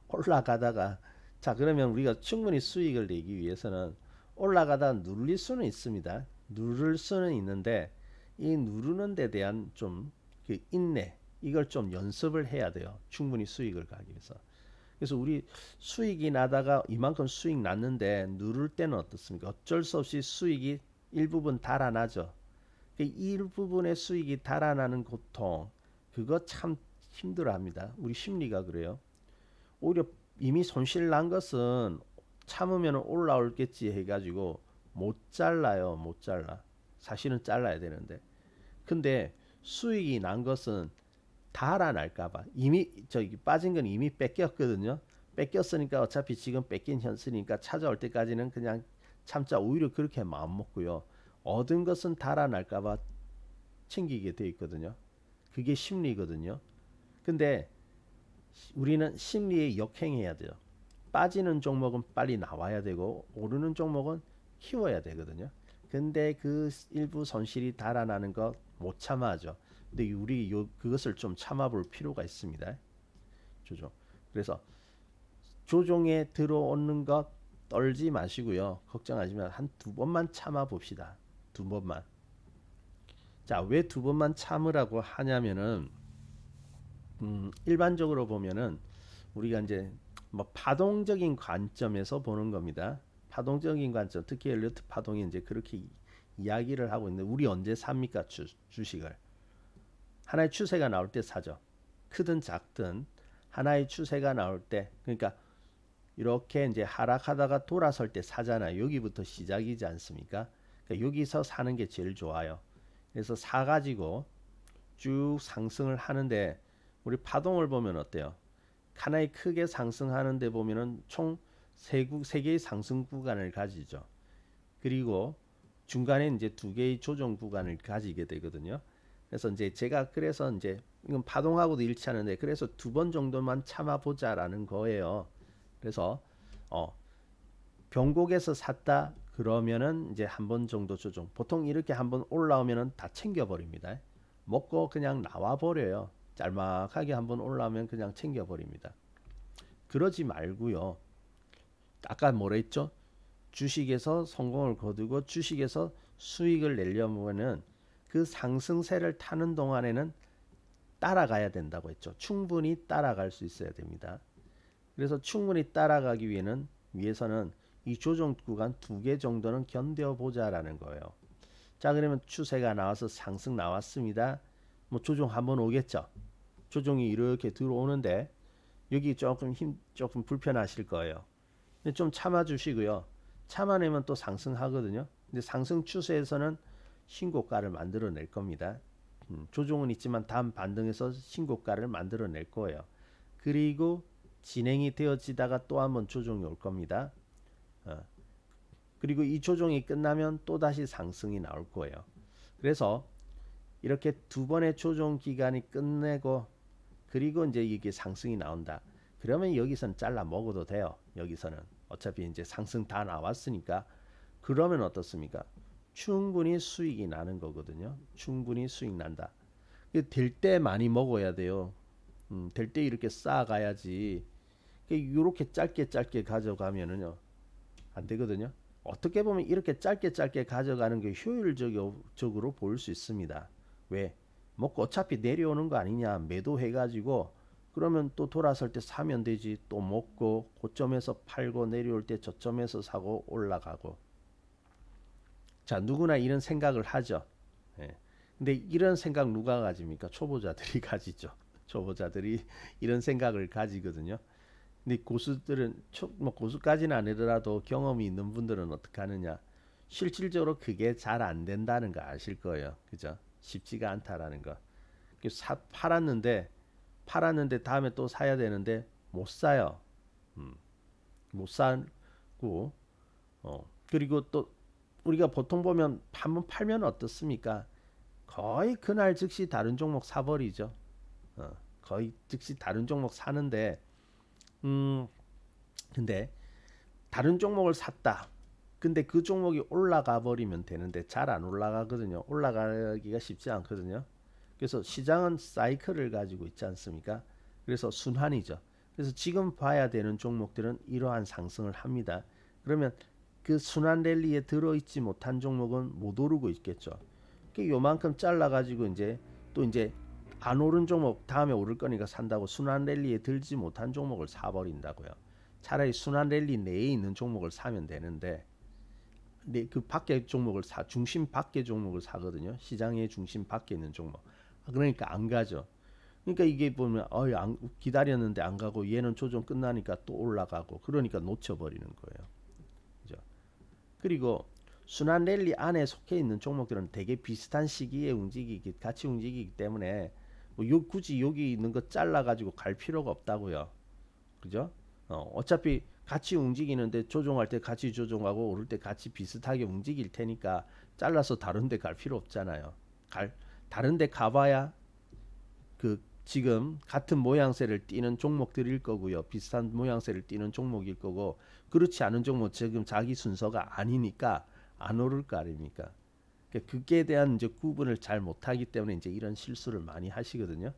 S1: 올라가다가 자 그러면 우리가 충분히 수익을 내기 위해서는 올라가다 누릴 수는 있습니다. 누를 수는 있는데 이 누르는 데 대한 좀 그 인내 이걸 좀 연습을 해야 돼요. 충분히 수익을 가기 위해서. 그래서 우리 수익이 나다가 이만큼 수익 났는데 누를 때는 어떻습니까? 어쩔 수 없이 수익이 일부분 달아나죠. 그 일부분의 수익이 달아나는 고통 그거 참 힘들어합니다. 우리 심리가 그래요. 오히려 이미 손실 난 것은 참으면 올라올겠지 해가지고 못 잘라요. 못 잘라. 사실은 잘라야 되는데. 근데 수익이 난 것은 달아날까봐 이미 저기 빠진 건 이미 뺏겼거든요. 뺏겼으니까 어차피 지금 뺏긴 현실이니까 찾아올 때까지는 그냥 참자. 오히려 그렇게 마음 먹고요. 얻은 것은 달아날까봐 챙기게 돼 있거든요. 그게 심리거든요. 근데 우리는 심리에 역행해야 돼요. 빠지는 종목은 빨리 나와야 되고 오르는 종목은 키워야 되거든요. 근데 그 일부 손실이 달아나는 거 못 참아죠. 근데 우리 그것을 좀 참아볼 필요가 있습니다. 조종. 그래서 조종에 들어오는 것 떨지 마시고요. 걱정하지 마. 한 두 번만 참아 봅시다. 두 번만. 자, 왜 두 번만 참으라고 하냐면은 일반적으로 보면은 우리가 이제 뭐 파동적인 관점에서 보는 겁니다. 파동적인 관점, 특히 엘리어트 파동이 이제 그렇게 이야기를 하고 있는데 우리 언제 삽니까? 주식을 하나의 추세가 나올 때 사죠. 크든 작든 하나의 추세가 나올 때 그러니까 이렇게 이제 하락하다가 돌아설 때 사잖아요. 여기부터 시작이지 않습니까? 그러니까 여기서 사는 게 제일 좋아요. 그래서 사가지고 쭉 상승을 하는데 우리 파동을 보면 어때요? 하나의 크게 상승하는데 보면은 총 세 개의 상승 구간을 가지죠. 그리고 중간에 이제 두 개의 조정 구간을 가지게 되거든요. 그래서 이제 제가 그래서 이제 이건 파동하고도 일치하는데 그래서 두 번 정도만 참아보자라는 거예요. 그래서 변곡에서 샀다 그러면은 이제 한 번 정도 조정. 보통 이렇게 한번 올라오면은 다 챙겨버립니다. 먹고 그냥 나와 버려요. 짤막하게 한번 올라오면 그냥 챙겨버립니다. 그러지 말고요. 아까 뭐라 했죠? 주식에서 성공을 거두고 주식에서 수익을 내려면은 그 상승세를 타는 동안에는 따라가야 된다고 했죠. 충분히 따라갈 수 있어야 됩니다. 그래서 충분히 따라가기 위해서는 이 조정 구간 두 개 정도는 견뎌 보자라는 거예요. 자, 그러면 추세가 나와서 상승 나왔습니다. 뭐 조정 한번 오겠죠. 조정이 이렇게 들어오는데 여기 조금 불편하실 거예요. 근데 좀 참아 주시고요. 참아내면 또 상승하거든요. 근데 상승 추세에서는 신고가를 만들어낼 겁니다. 조정은 있지만 다음 반등에서 신고가를 만들어낼 거예요. 그리고 진행이 되어지다가 또 한번 조정이 올 겁니다. 그리고 이 조정이 끝나면 또 다시 상승이 나올 거예요. 그래서 이렇게 두 번의 조정 기간이 끝내고 그리고 이제 이게 상승이 나온다. 그러면 여기서는 잘라 먹어도 돼요. 여기서는 어차피 이제 상승 다 나왔으니까 그러면 어떻습니까? 충분히 수익이 나는 거거든요. 충분히 수익 난다. 될 때 많이 먹어야 돼요. 될 때 이렇게 쌓아가야지. 이렇게 짧게 가져가면은요 안 되거든요. 어떻게 보면 이렇게 짧게 가져가는 게 효율적으로 보일 수 있습니다. 왜? 먹고 어차피 내려오는 거 아니냐 매도해가지고 그러면 또 돌아설 때 사면 되지. 또 먹고 고점에서 팔고 내려올 때 저점에서 사고 올라가고. 자, 누구나 이런 생각을 하죠. 예. 근데 이런 생각 누가 가집니까? 초보자들이 가지죠. 초보자들이 이런 생각을 가지거든요. 근데 고수들은 뭐 고수까지는 아니더라도 경험이 있는 분들은 어떻게 하느냐? 실질적으로 그게 잘 안 된다는 거 아실 거예요. 그죠? 쉽지가 않다라는 거. 팔았는데 다음에 또 사야 되는데 못 사요. 못 사고 그리고 또 우리가 보통 보면 한번 팔면 어떻습니까? 거의 그날 즉시 다른 종목 사버리죠. 거의 즉시 다른 종목 사는데 근데 다른 종목을 샀다. 근데 그 종목이 올라가 버리면 되는데 잘 안 올라가거든요. 올라가기가 쉽지 않거든요. 그래서 시장은 사이클을 가지고 있지 않습니까? 그래서 순환이죠. 그래서 지금 봐야 되는 종목들은 이러한 상승을 합니다. 그러면 그 순환 랠리에 들어있지 못한 종목은 못 오르고 있겠죠. 요만큼 잘라가지고 이제 또 이제 안 오른 종목 다음에 오를 거니까 산다고 순환 랠리에 들지 못한 종목을 사버린다고요. 차라리 순환 랠리 내에 있는 종목을 사면 되는데 그 밖에 종목을 중심 밖에 종목을 사거든요. 시장의 중심 밖에 있는 종목. 그러니까 안 가죠. 그러니까 이게 보면 기다렸는데 안 가고 얘는 조정 끝나니까 또 올라가고 그러니까 놓쳐버리는 거예요. 그죠? 그리고 순환 랠리 안에 속해 있는 종목들은 되게 비슷한 시기에 같이 움직이기 때문에 뭐 굳이 여기 있는 거 잘라 가지고 갈 필요가 없다고요. 그죠? 어차피 같이 움직이는데 조종할 때 같이 조종하고 오를 때 같이 비슷하게 움직일 테니까 잘라서 다른 데 갈 필요 없잖아요. 다른 데 가봐야 그 지금 같은 모양새를 띠는 종목들일 거고요. 비슷한 모양새를 띠는 종목일 거고 그렇지 않은 종목 지금 자기 순서가 아니니까 안 오를 거 아닙니까? 그게 대한 이제 구분을 잘 못하기 때문에 이제 이런 실수를 많이 하시거든요.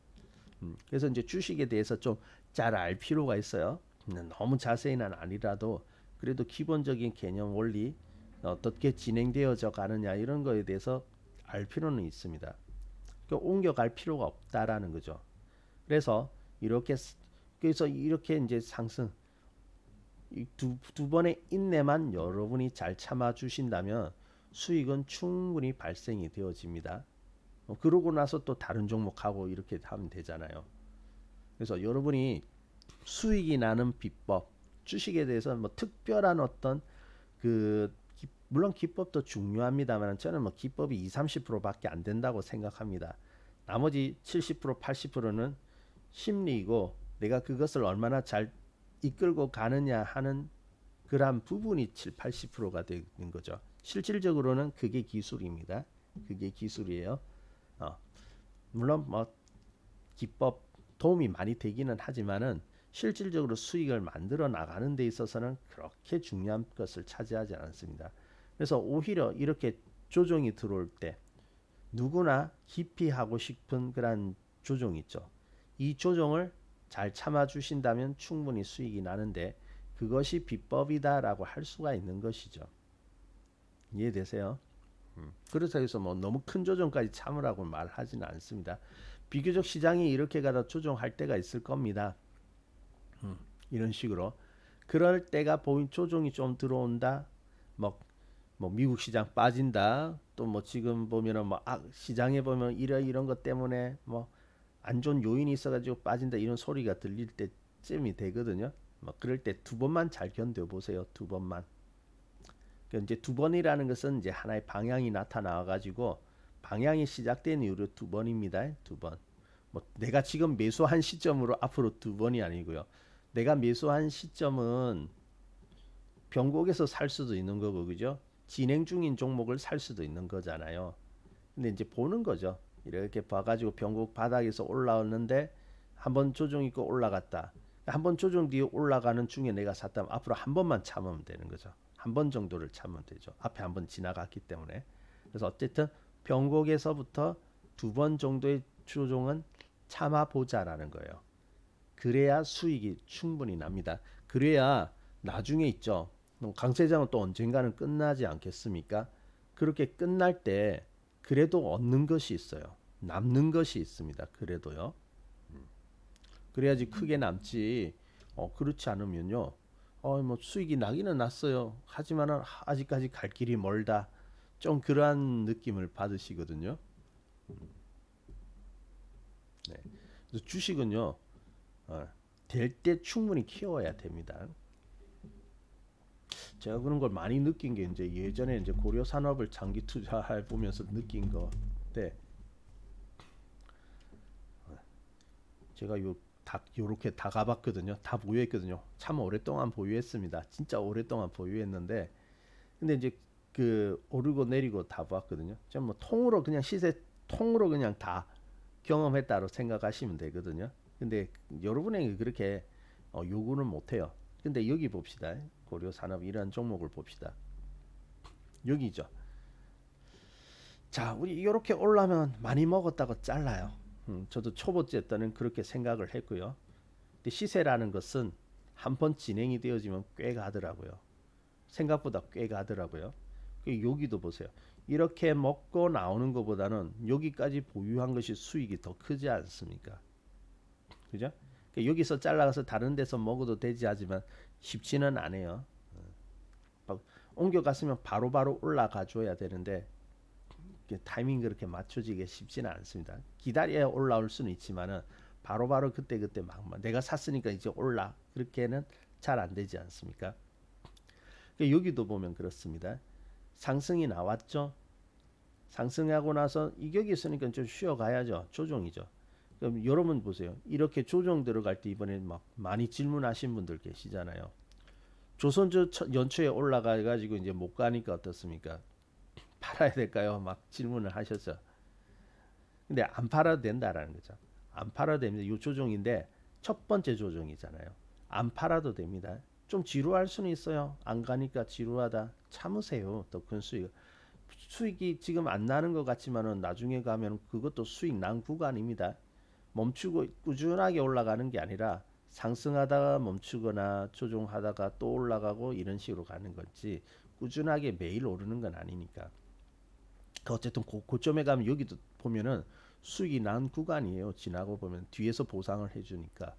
S1: 그래서 이제 주식에 대해서 좀 잘 알 필요가 있어요. 너무 자세히는 아니라도 그래도 기본적인 개념 원리 어떻게 진행되어져 가느냐 이런 거에 대해서 알 필요는 있습니다. 그러니까 옮겨갈 필요가 없다라는 거죠. 그래서 이렇게 그래서 이렇게 이제 상승 두 번의 인내만 여러분이 잘 참아 주신다면 수익은 충분히 발생이 되어집니다. 그러고 나서 또 다른 종목하고 이렇게 하면 되잖아요. 그래서 여러분이 수익이 나는 비법, 주식에 대해서 뭐 특별한 어떤 그 물론 기법도 중요합니다만 저는 뭐 기법이 2, 30%밖에 안 된다고 생각합니다. 나머지 70%, 80%는 심리이고 내가 그것을 얼마나 잘 이끌고 가느냐 하는 그런 부분이 7, 80%가 되는 거죠. 실질적으로는 그게 기술입니다. 그게 기술이에요. 어, 물론 뭐 기법 도움이 많이 되기는 하지만은 실질적으로 수익을 만들어 나가는 데 있어서는 그렇게 중요한 것을 차지하지 않습니다. 그래서 오히려 이렇게 조정이 들어올 때 누구나 깊이 하고 싶은 그런 조정 있죠. 이 조정을 잘 참아 주신다면 충분히 수익이 나는데 그것이 비법이다라고 할 수가 있는 것이죠. 이해되세요? 그래서 해서 뭐 너무 큰 조정까지 참으라고 말하지는 않습니다. 비교적 시장이 이렇게 가다 조정할 때가 있을 겁니다. 이런 식으로 그럴 때가 보인 조정이 좀 들어온다. 뭐, 뭐 미국 시장 빠진다. 또 뭐 지금 보면은 뭐 시장에 보면 이런 것 때문에 뭐 안 좋은 요인이 있어가지고 빠진다 이런 소리가 들릴 때쯤이 되거든요. 뭐 그럴 때 두 번만 잘 견뎌 보세요. 두 번만. 이제 두 번이라는 것은 이제 하나의 방향이 나타나 가지고 방향이 시작된 이후로 두 번입니다. 두 번. 뭐 내가 지금 매수한 시점으로 앞으로 두 번이 아니고요. 내가 매수한 시점은 변곡에서 살 수도 있는 거고 그죠? 진행 중인 종목을 살 수도 있는 거잖아요. 근데 이제 보는 거죠. 이렇게 봐가지고 변곡 바닥에서 올라왔는데 한번 조정 있고 올라갔다. 한번 조정 뒤에 올라가는 중에 내가 샀다면 앞으로 한 번만 참으면 되는 거죠. 한 번 정도를 참으면 되죠. 앞에 한 번 지나갔기 때문에. 그래서 어쨌든 변곡에서부터 두 번 정도의 조정은 참아 보자라는 거예요. 그래야 수익이 충분히 납니다. 그래야 나중에 있죠. 강세장은 또 언젠가는 끝나지 않겠습니까? 그렇게 끝날 때 그래도 얻는 것이 있어요. 남는 것이 있습니다. 그래도요. 그래야지 크게 남지. 그렇지 않으면요. 뭐 수익이 나기는 났어요. 하지만은 아직까지 갈 길이 멀다. 좀 그러한 느낌을 받으시거든요. 네. 그래서 주식은요. 될 때 충분히 키워야 됩니다. 제가 그런 걸 많이 느낀 게 이제 예전에 이제 고려 산업을 장기 투자해 보면서 느낀 건데 제가 요렇게 다 가봤거든요. 다 보유했거든요. 참 오랫동안 보유했습니다. 진짜 오랫동안 보유했는데 근데 이제 그 오르고 내리고 다 봤거든요. 좀 뭐 통으로 그냥 시세 통으로 그냥 다 경험했다고 생각하시면 되거든요. 근데 여러분에게 그렇게 요구는 못 해요. 근데 여기 봅시다. 고려 산업 이런 종목을 봅시다. 여기죠. 자, 우리 이렇게 올라면 많이 먹었다고 잘라요. 저도 초보자 때는 그렇게 생각을 했고요. 근데 시세라는 것은 한 번 진행이 되어지면 꽤 가더라고요. 생각보다 꽤 가더라고요. 여기도 보세요. 이렇게 먹고 나오는 것보다는 여기까지 보유한 것이 수익이 더 크지 않습니까? 그죠? 여기서 잘라가서 다른 데서 먹어도 되지 하지만 쉽지는 않아요. 옮겨갔으면 바로바로 올라가 줘야 되는데 타이밍 그렇게 맞춰지기 쉽지는 않습니다. 기다려야 올라올 수는 있지만은 바로바로 그때그때 막 내가 샀으니까 이제 올라 그렇게는 잘 안 되지 않습니까? 여기도 보면 그렇습니다. 상승이 나왔죠. 상승하고 나서 이격이 있으니까 좀 쉬어가야죠. 조정이죠. 그럼 여러분 보세요. 이렇게 조정 들어갈 때 이번에 막 많이 질문하신 분들 계시잖아요. 조선주 연초에 올라가 가지고 이제 못 가니까 어떻습니까? 팔아야 될까요? 막 질문을 하셨죠. 근데 안 팔아도 된다라는 거죠. 안 팔아도 됩니다. 이 조정인데 첫 번째 조정이잖아요. 안 팔아도 됩니다. 좀 지루할 수는 있어요. 안 가니까 지루하다. 참으세요. 더 큰 수익이 지금 안 나는 것 같지만은 나중에 가면 그것도 수익 난 구간입니다. 멈추고 꾸준하게 올라가는 게 아니라 상승하다가 멈추거나 조정하다가 또 올라가고 이런 식으로 가는 거지 꾸준하게 매일 오르는 건 아니니까. 어쨌든 고점에 가면 여기도 보면은 수익이 난 구간이에요. 지나고 보면 뒤에서 보상을 해주니까.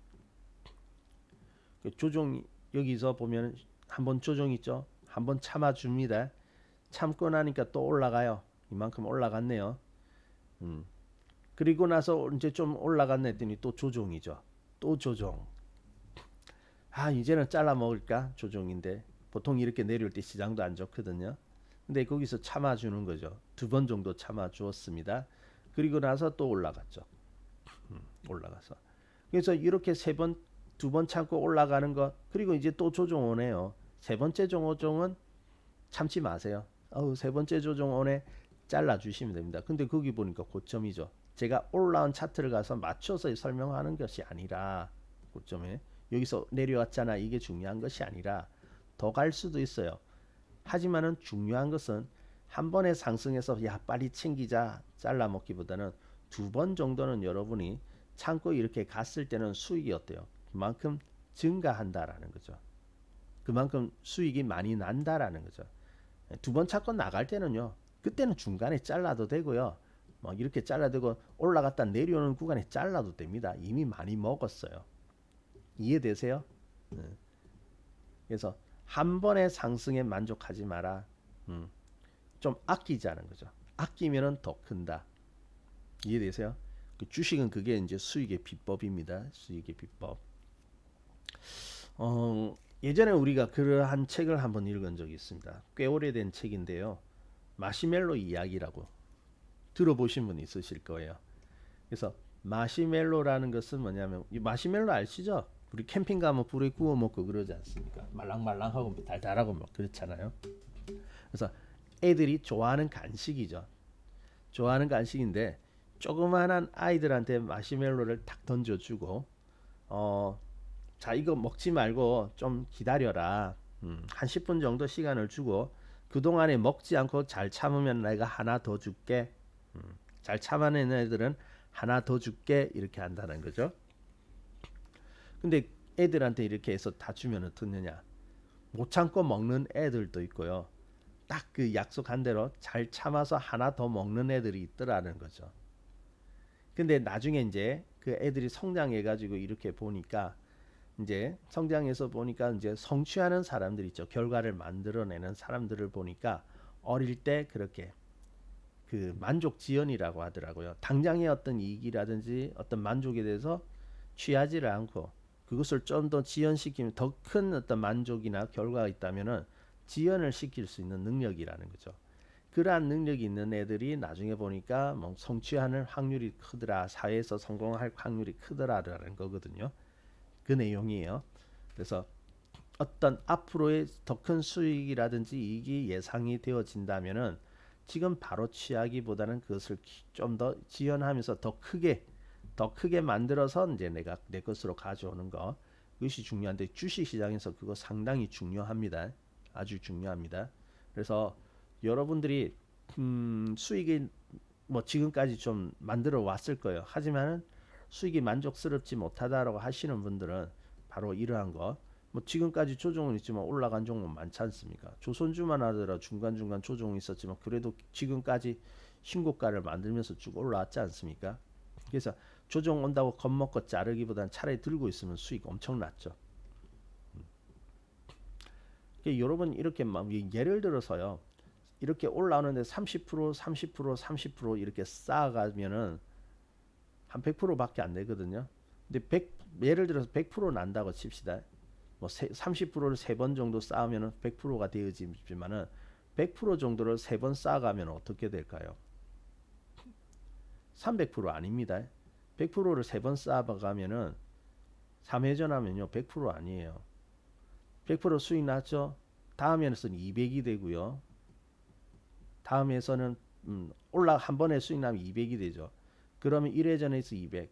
S1: 조정 여기서 보면 한번 조정 있죠. 한번 참아줍니다. 참고 나니까 또 올라가요. 이만큼 올라갔네요. 그리고 나서 이제 좀 올라갔네 했더니 또 조정이죠. 또 조정. 아 이제는 잘라 먹을까? 조정인데 보통 이렇게 내려올 때 시장도 안 좋거든요. 근데 거기서 참아주는 거죠. 두 번 정도 참아주었습니다. 그리고 나서 또 올라갔죠. 올라가서. 그래서 이렇게 세 번, 두 번 참고 올라가는 것. 그리고 이제 또 조정 오네요. 세 번째 조정은 참지 마세요. 세 번째 조정 오네 잘라주시면 됩니다. 근데 거기 보니까 고점이죠. 제가 올라온 차트를 가서 맞춰서 설명하는 것이 아니라 고점에 여기서 내려왔잖아. 이게 중요한 것이 아니라 더 갈 수도 있어요. 하지만은 중요한 것은 한 번에 상승해서 야 빨리 챙기자 잘라 먹기보다는 두 번 정도는 여러분이 참고 이렇게 갔을 때는 수익이 어때요? 그만큼 증가한다라는 거죠. 그만큼 수익이 많이 난다라는 거죠. 두 번 참고 나갈 때는요. 그때는 중간에 잘라도 되고요. 막 이렇게 잘라도 올라갔다 내려오는 구간에 잘라도 됩니다. 이미 많이 먹었어요. 이해되세요? 그래서 한 번의 상승에 만족하지 마라. 좀 아끼자는 거죠. 아끼면은 더 큰다. 이해되세요? 그 주식은 그게 이제 수익의 비법입니다. 수익의 비법. 예전에 우리가 그러한 책을 한번 읽은 적이 있습니다. 꽤 오래된 책인데요. 마시멜로 이야기라고 들어보신 분 있으실 거예요. 그래서 마시멜로라는 것은 뭐냐면 이 마시멜로 아시죠? 우리 캠핑 가면 불에 구워 먹고 그러지 않습니까? 말랑말랑하고 달달하고 뭐 그렇잖아요. 그래서 애들이 좋아하는 간식이죠. 좋아하는 간식인데 조그만한 아이들한테 마시멜로를 탁 던져주고 자 이거 먹지 말고 좀 기다려라. 한 10분 정도 시간을 주고 그동안에 먹지 않고 잘 참으면 내가 하나 더 줄게. 잘 참아낸 애들은 하나 더 줄게. 이렇게 한다는 거죠. 근데 애들한테 이렇게 해서 다 주면 어떻느냐. 못 참고 먹는 애들도 있고요. 딱 그 약속한 대로 잘 참아서 하나 더 먹는 애들이 있더라는 거죠. 근데 나중에 이제 그 애들이 성장해 가지고 이렇게 보니까 이제 성장해서 보니까 이제 성취하는 사람들 있죠. 결과를 만들어내는 사람들을 보니까 어릴 때 그렇게 그 만족 지연이라고 하더라고요. 당장의 어떤 이익이라든지 어떤 만족에 대해서 취하지를 않고 그것을 좀 더 지연시키면 더 큰 어떤 만족이나 결과가 있다면은 지연을 시킬 수 있는 능력이라는 거죠. 그러한 능력이 있는 애들이 나중에 보니까 뭐 성취하는 확률이 크더라, 사회에서 성공할 확률이 크더라라는 거거든요. 그 내용이에요. 그래서 어떤 앞으로의 더 큰 수익이라든지 이익이 예상이 되어진다면은 지금 바로 취하기보다는 그것을 좀 더 지연하면서 더 크게 만들어서 이제 내가 내 것으로 가져오는 거 그것이 중요한데 주식 시장에서 그거 상당히 중요합니다. 아주 중요합니다. 그래서 여러분들이 수익이 뭐 지금까지 좀 만들어 왔을 거예요. 하지만은 수익이 만족스럽지 못하다라고 하시는 분들은 바로 이러한 거. 뭐 지금까지 조정은 있지만 올라간 종목 많지 않습니까? 조선주만 하더라도 중간중간 조정이 있었지만 그래도 지금까지 신고가를 만들면서 쭉 올라왔지 않습니까? 그래서 조정 온다고 겁먹고 자르기보다는 차라리 들고 있으면 수익 엄청 났죠. 여러분 이렇게 막 예를 들어서요. 이렇게 올라오는데 30%, 30%, 30% 이렇게 쌓아가면은 한 100%밖에 안 되거든요. 근데 예를 들어서 100% 난다고 칩시다. 뭐 30%를 세 번 정도 쌓으면 100%가 되어지지만은 100% 정도를 세 번 쌓아가면 어떻게 될까요? 300% 아닙니다. 100%를 세 번 쌓아가면은 3회전하면요 100% 아니에요. 100% 수익 났죠? 다음에는 200이 되고요. 다음에서는 올라 한 번에 수익 나면 200이 되죠. 그러면 1회전에서 200.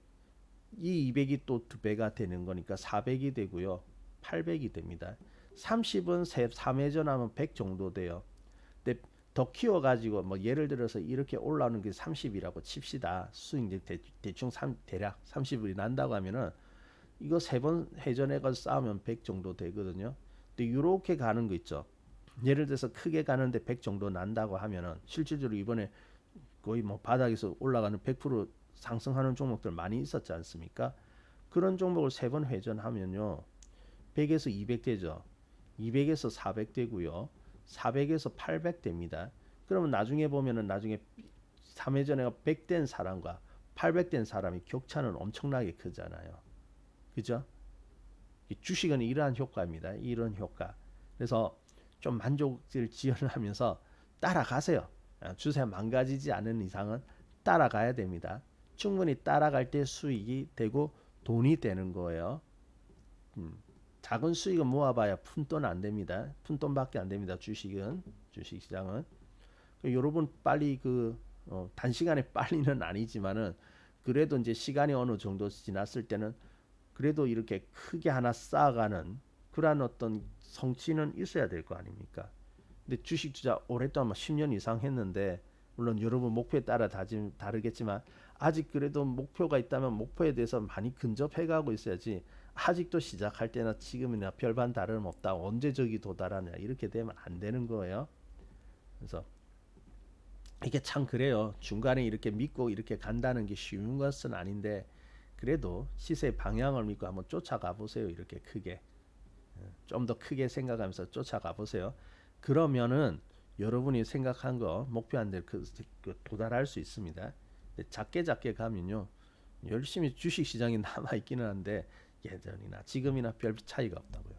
S1: 이 200이 또 2배가 되는 거니까 400이 되고요. 800이 됩니다. 30은 3회전 하면 100 정도 돼요. 근데 더 키워가지고 뭐 예를 들어서 이렇게 올라오는 게 30이라고 칩시다. 수익 이제 대충 대략 30이 난다고 하면은 이거 세 번 회전해가지고 쌓으면 100 정도 되거든요. 근데 이렇게 가는 거 있죠. 예를 들어서 크게 가는데 100 정도 난다고 하면은 실질적으로 이번에 거의 뭐 바닥에서 올라가는 100% 상승하는 종목들 많이 있었지 않습니까? 그런 종목을 세 번 회전하면요. 100에서 200 되죠. 200에서 400 되고요. 400에서 800 됩니다. 그러면 나중에 보면은 나중에 3회전에 100 된 사람과 800 된 사람이 격차는 엄청나게 크잖아요. 그죠? 주식은 이러한 효과입니다. 이런 효과. 그래서 좀 만족을 지연하면서 따라가세요. 주세 망가지지 않은 이상은 따라가야 됩니다. 충분히 따라갈 때 수익이 되고 돈이 되는 거예요. 작은 수익은 모아봐야 푼돈 안 됩니다. 푼돈밖에 안 됩니다. 주식시장은. 여러분 빨리 단시간에 빨리는 아니지만은 그래도 이제 시간이 어느 정도 지났을 때는 그래도 이렇게 크게 하나 쌓아가는 그러한 어떤 성취는 있어야 될 거 아닙니까? 근데 주식 투자 오랫동안 10년 이상 했는데 물론 여러분 목표에 따라 다르겠지만 아직 그래도 목표가 있다면 목표에 대해서 많이 근접해 가고 있어야지 아직도 시작할 때나 지금이나 별반 다름없다 언제 저기 도달하냐 이렇게 되면 안 되는 거예요. 그래서 이게 참 그래요. 중간에 이렇게 믿고 이렇게 간다는 게 쉬운 것은 아닌데 그래도 시세의 방향을 믿고 한번 쫓아가 보세요. 이렇게 크게 좀 더 크게 생각하면서 쫓아가 보세요. 그러면은 여러분이 생각한 거 목표한 데 도달할 수 있습니다. 작게 작게 가면요 열심히 주식 시장에 남아 있기는 한데 예전이나 지금이나 별 차이가 없다고요.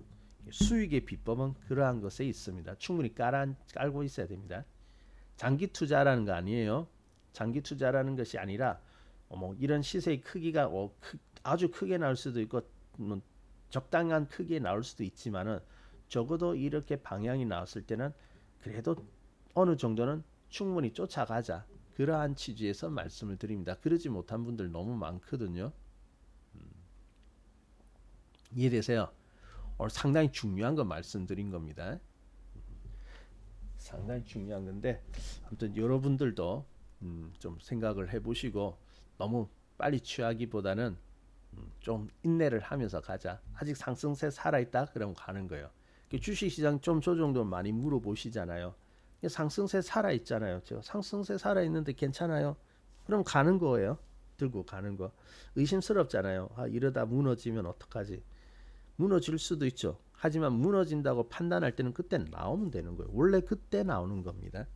S1: 수익의 비법은 그러한 것에 있습니다. 충분히 깔고 있어야 됩니다. 장기 투자라는 거 아니에요. 장기 투자라는 것이 아니라 뭐 이런 시세의 크기가 아주 크게 나올 수도 있고 뭐 적당한 크기에 나올 수도 있지만은 적어도 이렇게 방향이 나왔을 때는 그래도 어느 정도는 충분히 쫓아가자. 그러한 취지에서 말씀을 드립니다. 그러지 못한 분들 너무 많거든요. 이해되세요? 오늘 상당히 중요한 거 말씀드린 겁니다. 상당히 중요한 건데 아무튼 여러분들도 좀 생각을 해보시고 너무 빨리 취하기보다는 좀 인내를 하면서 가자. 아직 상승세 살아있다? 그러면 가는 거예요. 주식시장 좀 조정도 많이 물어보시잖아요. 상승세 살아있잖아요. 제가 상승세 살아있는데 괜찮아요? 그럼 가는 거예요. 들고 가는 거. 의심스럽잖아요. 이러다 무너지면 어떡하지? 무너질 수도 있죠. 하지만 무너진다고 판단할 때는 그때 나오면 되는 거예요. 원래 그때 나오는 겁니다.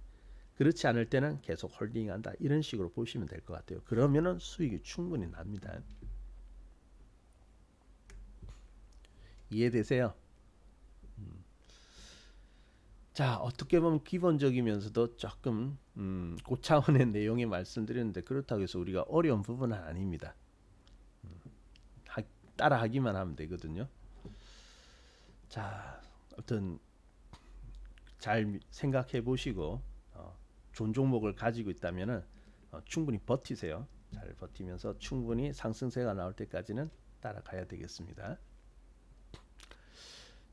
S1: 그렇지 않을 때는 계속 홀딩한다. 이런 식으로 보시면 될 것 같아요. 그러면은 수익이 충분히 납니다. 이해되세요? 자, 어떻게 보면 기본적이면서도 조금 고차원의 내용이 말씀드렸는데 그렇다고 해서 우리가 어려운 부분은 아닙니다. 따라하기만 하면 되거든요. 자, 아무튼 잘 생각해 보시고 좋은 종목을 가지고 있다면은 충분히 버티세요. 잘 버티면서 충분히 상승세가 나올 때까지는 따라가야 되겠습니다.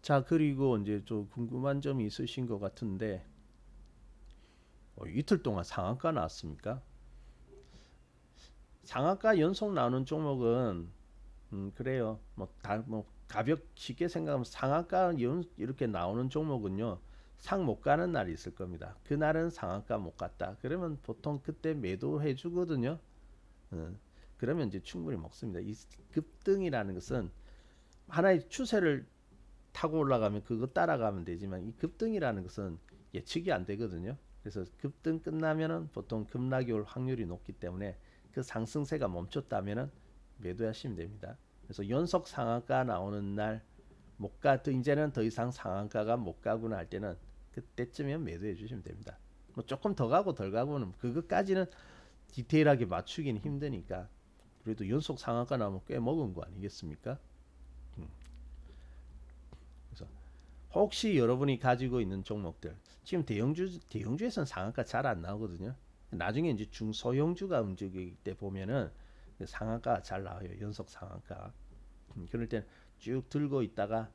S1: 자, 그리고 이제 좀 궁금한 점이 있으신 것 같은데 이틀 동안 상한가 나왔습니까? 상한가 연속 나오는 종목은 그래요. 뭐 가볍 쉽게 생각하면 상한가 이렇게 나오는 종목은요. 상 못 가는 날이 있을 겁니다. 그날은 상한가 못 갔다. 그러면 보통 그때 매도해 주거든요. 그러면 이제 충분히 먹습니다. 이 급등이라는 것은 하나의 추세를 타고 올라가면 그거 따라가면 되지만 이 급등이라는 것은 예측이 안 되거든요. 그래서 급등 끝나면은 보통 급락이 올 확률이 높기 때문에 그 상승세가 멈췄다면은 매도하시면 됩니다. 그래서 연속 상한가 나오는 날 못 가, 이제는 더 이상 상한가가 못 가구나 할 때는 그때쯤이면 매도해 주시면 됩니다. 뭐 조금 더 가고 덜 가고는 그것까지는 디테일하게 맞추기는 힘드니까 그래도 연속 상한가 나오면 꽤 먹은 거 아니겠습니까? 음. 그래서 혹시 여러분이 가지고 있는 종목들 지금 대형주에서는 상한가 잘 안 나오거든요. 나중에 이제 중소형주가 움직일 때 보면은 상한가 잘 나와요. 연속 상한가. 그럴 땐 쭉 들고 있다가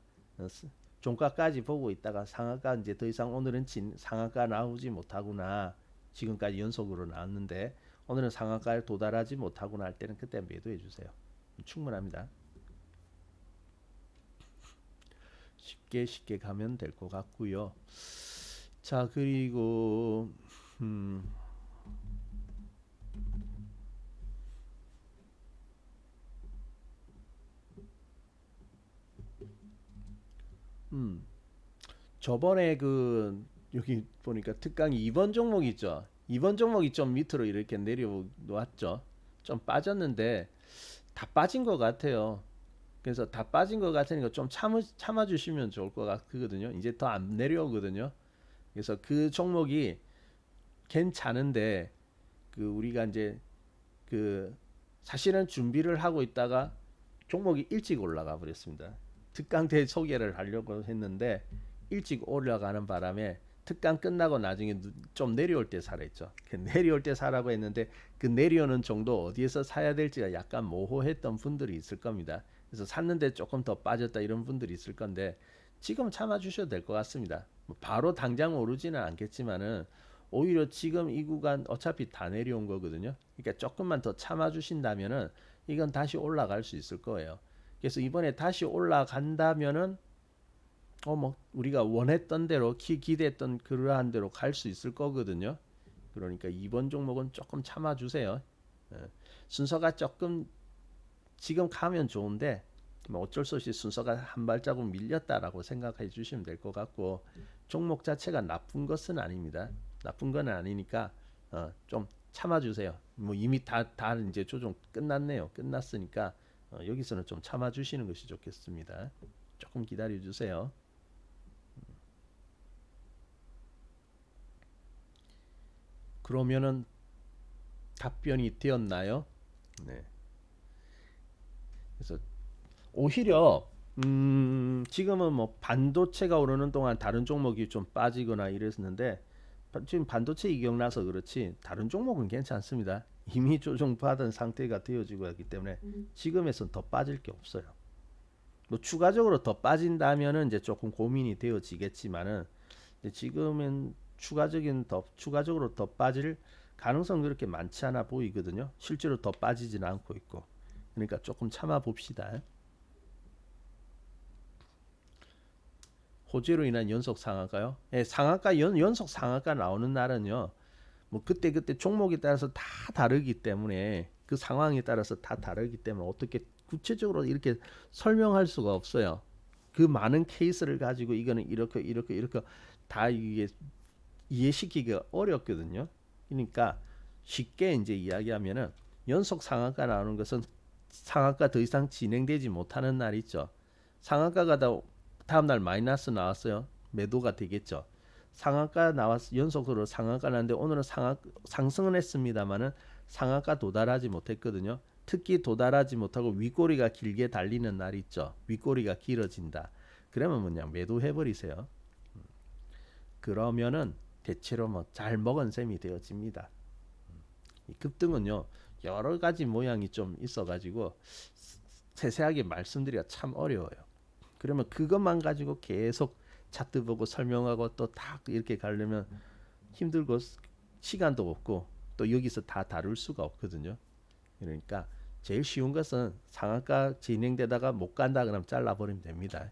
S1: 종가까지 보고 있다가 상한가 이제 더 이상 오늘은 상한가 나오지 못하구나. 지금까지 연속으로 나왔는데 오늘은 상한가에 도달하지 못하구나 할 때는 그때 매도해 주세요. 충분합니다. 쉽게 가면 될 것 같고요. 자, 그리고 음, 음, 저번에 그 여기 보니까 특강이 2번 종목 있죠. 2번 종목이 좀 밑으로 이렇게 내려놓았죠. 좀 빠졌는데 다 빠진 것 같아요. 그래서 다 빠진 것 같으니까 좀 참아 주시면 좋을 것 같거든요. 이제 더 안 내려오거든요. 그래서 그 종목이 괜찮은데 그 우리가 이제 그 사실은 준비를 하고 있다가 종목이 일찍 올라가 버렸습니다. 특강대 소개를 하려고 했는데 일찍 올라가는 바람에 특강 끝나고 나중에 좀 내려올 때 사라 했죠. 그 내려올 때 사라고 했는데 그 내려오는 정도 어디에서 사야 될지가 약간 모호했던 분들이 있을 겁니다. 그래서 샀는데 조금 더 빠졌다 이런 분들이 있을 건데 지금 참아 주셔도 될 것 같습니다. 뭐 바로 당장 오르지는 않겠지만은 오히려 지금 이 구간 어차피 다 내려온 거거든요. 그러니까 조금만 더 참아 주신다면은 이건 다시 올라갈 수 있을 거예요. 그래서 이번에 다시 올라간다면은 뭐 우리가 원했던 대로 기대했던 그러한 대로 갈 수 있을 거거든요. 그러니까 이번 종목은 조금 참아 주세요. 예. 순서가 조금 지금 가면 좋은데 뭐 어쩔 수 없이 순서가 한 발자국 밀렸다라고 생각해 주시면 될 것 같고 종목 자체가 나쁜 것은 아닙니다. 나쁜 건 아니니까 좀 참아 주세요. 뭐 이미 다 이제 조정 끝났네요. 끝났으니까 여기서는 좀 참아 주시는 것이 좋겠습니다. 조금 기다려 주세요. 그러면은 답변이 되었나요? 네. 그래서 오히려 지금은 뭐 반도체가 오르는 동안 다른 종목이 좀 빠지거나 이랬는데 지금 반도체 이격나서 그렇지 다른 종목은 괜찮습니다. 이미 조정받은 상태가 되어지고 있기 때문에 지금에선 더 빠질 게 없어요. 뭐 추가적으로 더 빠진다면은 이제 조금 고민이 되어지겠지만은 지금은 추가적으로 더 빠질 가능성 그렇게 많지 않아 보이거든요. 실제로 더 빠지지는 않고 있고. 그러니까 조금 참아 봅시다. 호재로 인한 연속 상한가요? 예, 상한가 연속 상한가 나오는 날은요. 뭐 그때 종목에 따라서 다 다르기 때문에 그 상황에 따라서 다 다르기 때문에 어떻게 구체적으로 이렇게 설명할 수가 없어요. 그 많은 케이스를 가지고 이거는 이렇게 다 이게 이해시키기가 어렵거든요. 그러니까 쉽게 이제 이야기하면은 연속 상한가 나오는 것은 상한가 더 이상 진행되지 못하는 날 있죠. 상한가가 다음 날 마이너스 나왔어요. 매도가 되겠죠. 상한가 나왔 연속으로 상한가 나는데 오늘은 상승은 했습니다만은 상한가 도달하지 못했거든요. 특히 도달하지 못하고 윗꼬리가 길게 달리는 날 있죠. 윗꼬리가 길어진다. 그러면 그냥 매도해 버리세요. 그러면은 대체로 뭐 잘 먹은 셈이 되어집니다. 이 급등은요 여러 가지 모양이 좀 있어가지고 세세하게 말씀드리기가 참 어려워요. 그러면 그것만 가지고 계속 차트 보고 설명하고 또 다 이렇게 가려면 힘들고 시간도 없고 또 여기서 다 다룰 수가 없거든요. 그러니까 제일 쉬운 것은 상한가 진행되다가 못 간다 그러면 잘라버리면 됩니다.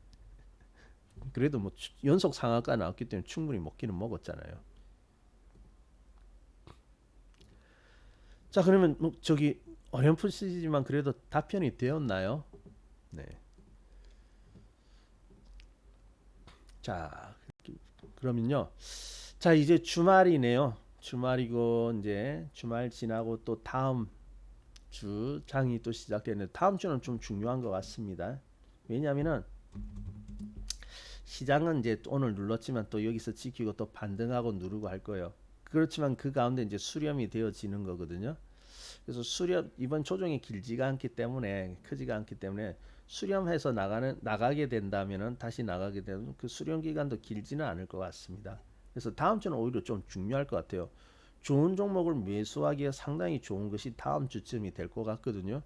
S1: 그래도 뭐 연속 상한가 나왔기 때문에 충분히 먹기는 먹었잖아요. 자, 그러면 뭐 저기 어렴풋이지만 그래도 답변이 되었나요? 네. 자, 그러면요. 자, 이제 주말이네요. 주말이고 이제 주말 지나고 또 다음 주 장이 또 시작되는데 다음 주는 좀 중요한 것 같습니다. 왜냐하면은 시장은 이제 오늘 눌렀지만 또 여기서 지키고 또 반등하고 누르고 할 거예요. 그렇지만 그 가운데 이제 수렴이 되어지는 거거든요. 그래서 수렴 이번 조정이 길지가 않기 때문에 크지가 않기 때문에 수렴해서 나가게 된다면은 다시 나가게 되면 그 수렴 기간도 길지는 않을 것 같습니다. 그래서 다음 주는 오히려 좀 중요할 것 같아요. 좋은 종목을 매수하기에 상당히 좋은 것이 다음 주쯤이 될 것 같거든요.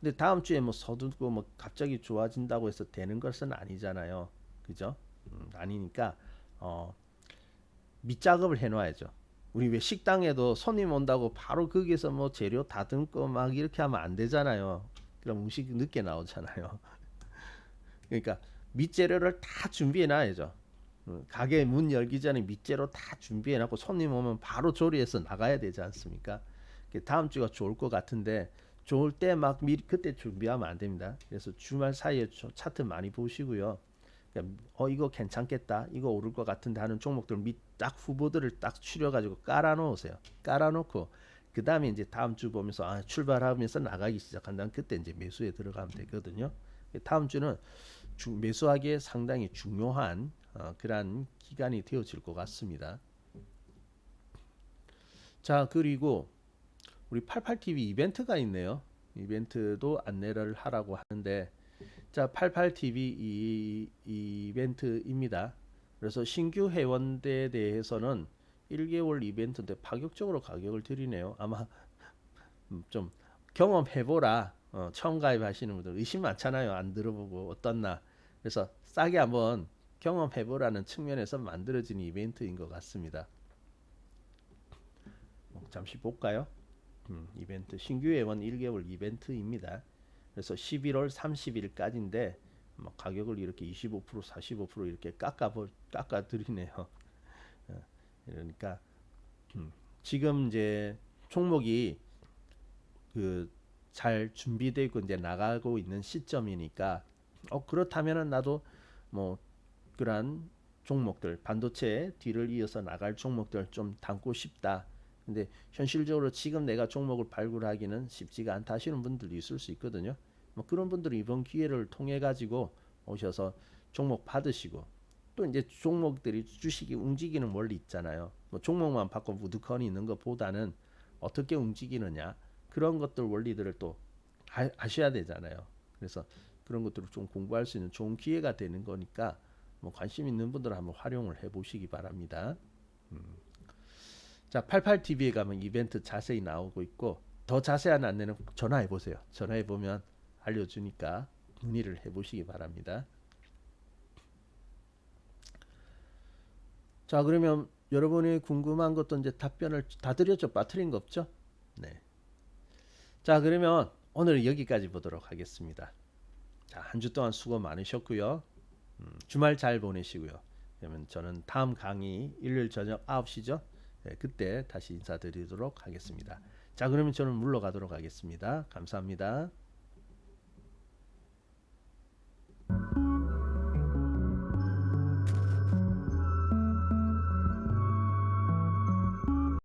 S1: 근데 다음 주에 뭐 서두고 뭐 갑자기 좋아진다고 해서 되는 것은 아니잖아요. 그죠? 아니니까 어, 밑작업을 해놔야죠. 우리 왜 식당에도 손님 온다고 바로 거기서 뭐 재료 다듬고 막 이렇게 하면 안 되잖아요. 그럼 음식이 늦게 나오잖아요. 그러니까 밑재료를 다 준비해 놔야죠. 가게 문 열기 전에 밑재료 다 준비해 놨고 손님 오면 바로 조리해서 나가야 되지 않습니까? 다음 주가 좋을 것 같은데 좋을 때 막 미리 그때 준비하면 안 됩니다. 그래서 주말 사이에 차트 많이 보시고요. 이거 괜찮겠다, 이거 오를 것 같은데 하는 종목들 딱 후보들을 딱 추려가지고 깔아놓으세요. 깔아놓고 그 다음에 이제 다음 주 보면서 출발하면서 나가기 시작한다면 그때 이제 매수에 들어가면 되거든요. 다음 주는 매수하기에 상당히 중요한 그러한 기간이 되어질 것 같습니다. 자, 그리고 우리 88TV 이벤트가 있네요. 이벤트도 안내를 하라고 하는데, 자, 88TV 이벤트입니다. 그래서 신규 회원대에 대해서는 1개월 이벤트인데 파격적으로 가격을 드리네요. 아마 좀 경험해보라. 처음 가입하시는 분들 의심 많잖아요. 안 들어보고 어떻나. 그래서 싸게 한번 경험해보라는 측면에서 만들어진 이벤트인 것 같습니다. 잠시 볼까요? 이벤트 신규 회원 1개월 이벤트입니다. 그래서 11월 30일까지인데 가격을 이렇게 25% 45% 이렇게 깎아 드리네요. 그러니까 지금 이제 종목이 그 잘 준비되어 있고 이제 나가고 있는 시점이니까 그렇다면은 나도 뭐 그러한 종목들 반도체 뒤를 이어서 나갈 종목들 좀 담고 싶다. 근데 현실적으로 지금 내가 종목을 발굴하기는 쉽지가 않다 하시는 분들도 있을 수 있거든요. 뭐 그런 분들은 이번 기회를 통해 가지고 오셔서 종목 받으시고 또 이제 종목들이 주식이 움직이는 원리 있잖아요. 뭐 종목만 받고 무드컨이 있는 것보다는 어떻게 움직이느냐 그런 것들 원리들을 또 아셔야 되잖아요. 그래서 그런 것들을 좀 공부할 수 있는 좋은 기회가 되는 거니까 뭐 관심 있는 분들은 한번 활용을 해보시기 바랍니다. 자, 88TV에 가면 이벤트 자세히 나오고 있고 더 자세한 안내는 전화해 보세요. 전화해 보면 알려주니까 문의를 해보시기 바랍니다. 자, 그러면 여러분이 궁금한 것도 이제 답변을 다 드렸죠? 빠뜨린 거 없죠? 네. 자, 그러면 오늘 여기까지 보도록 하겠습니다. 자, 한 주 동안 수고 많으셨고요. 주말 잘 보내시고요. 그러면 저는 다음 강의 일요일 저녁 9시죠? 네, 그때 다시 인사드리도록 하겠습니다. 자, 그러면 저는 물러가도록 하겠습니다. 감사합니다.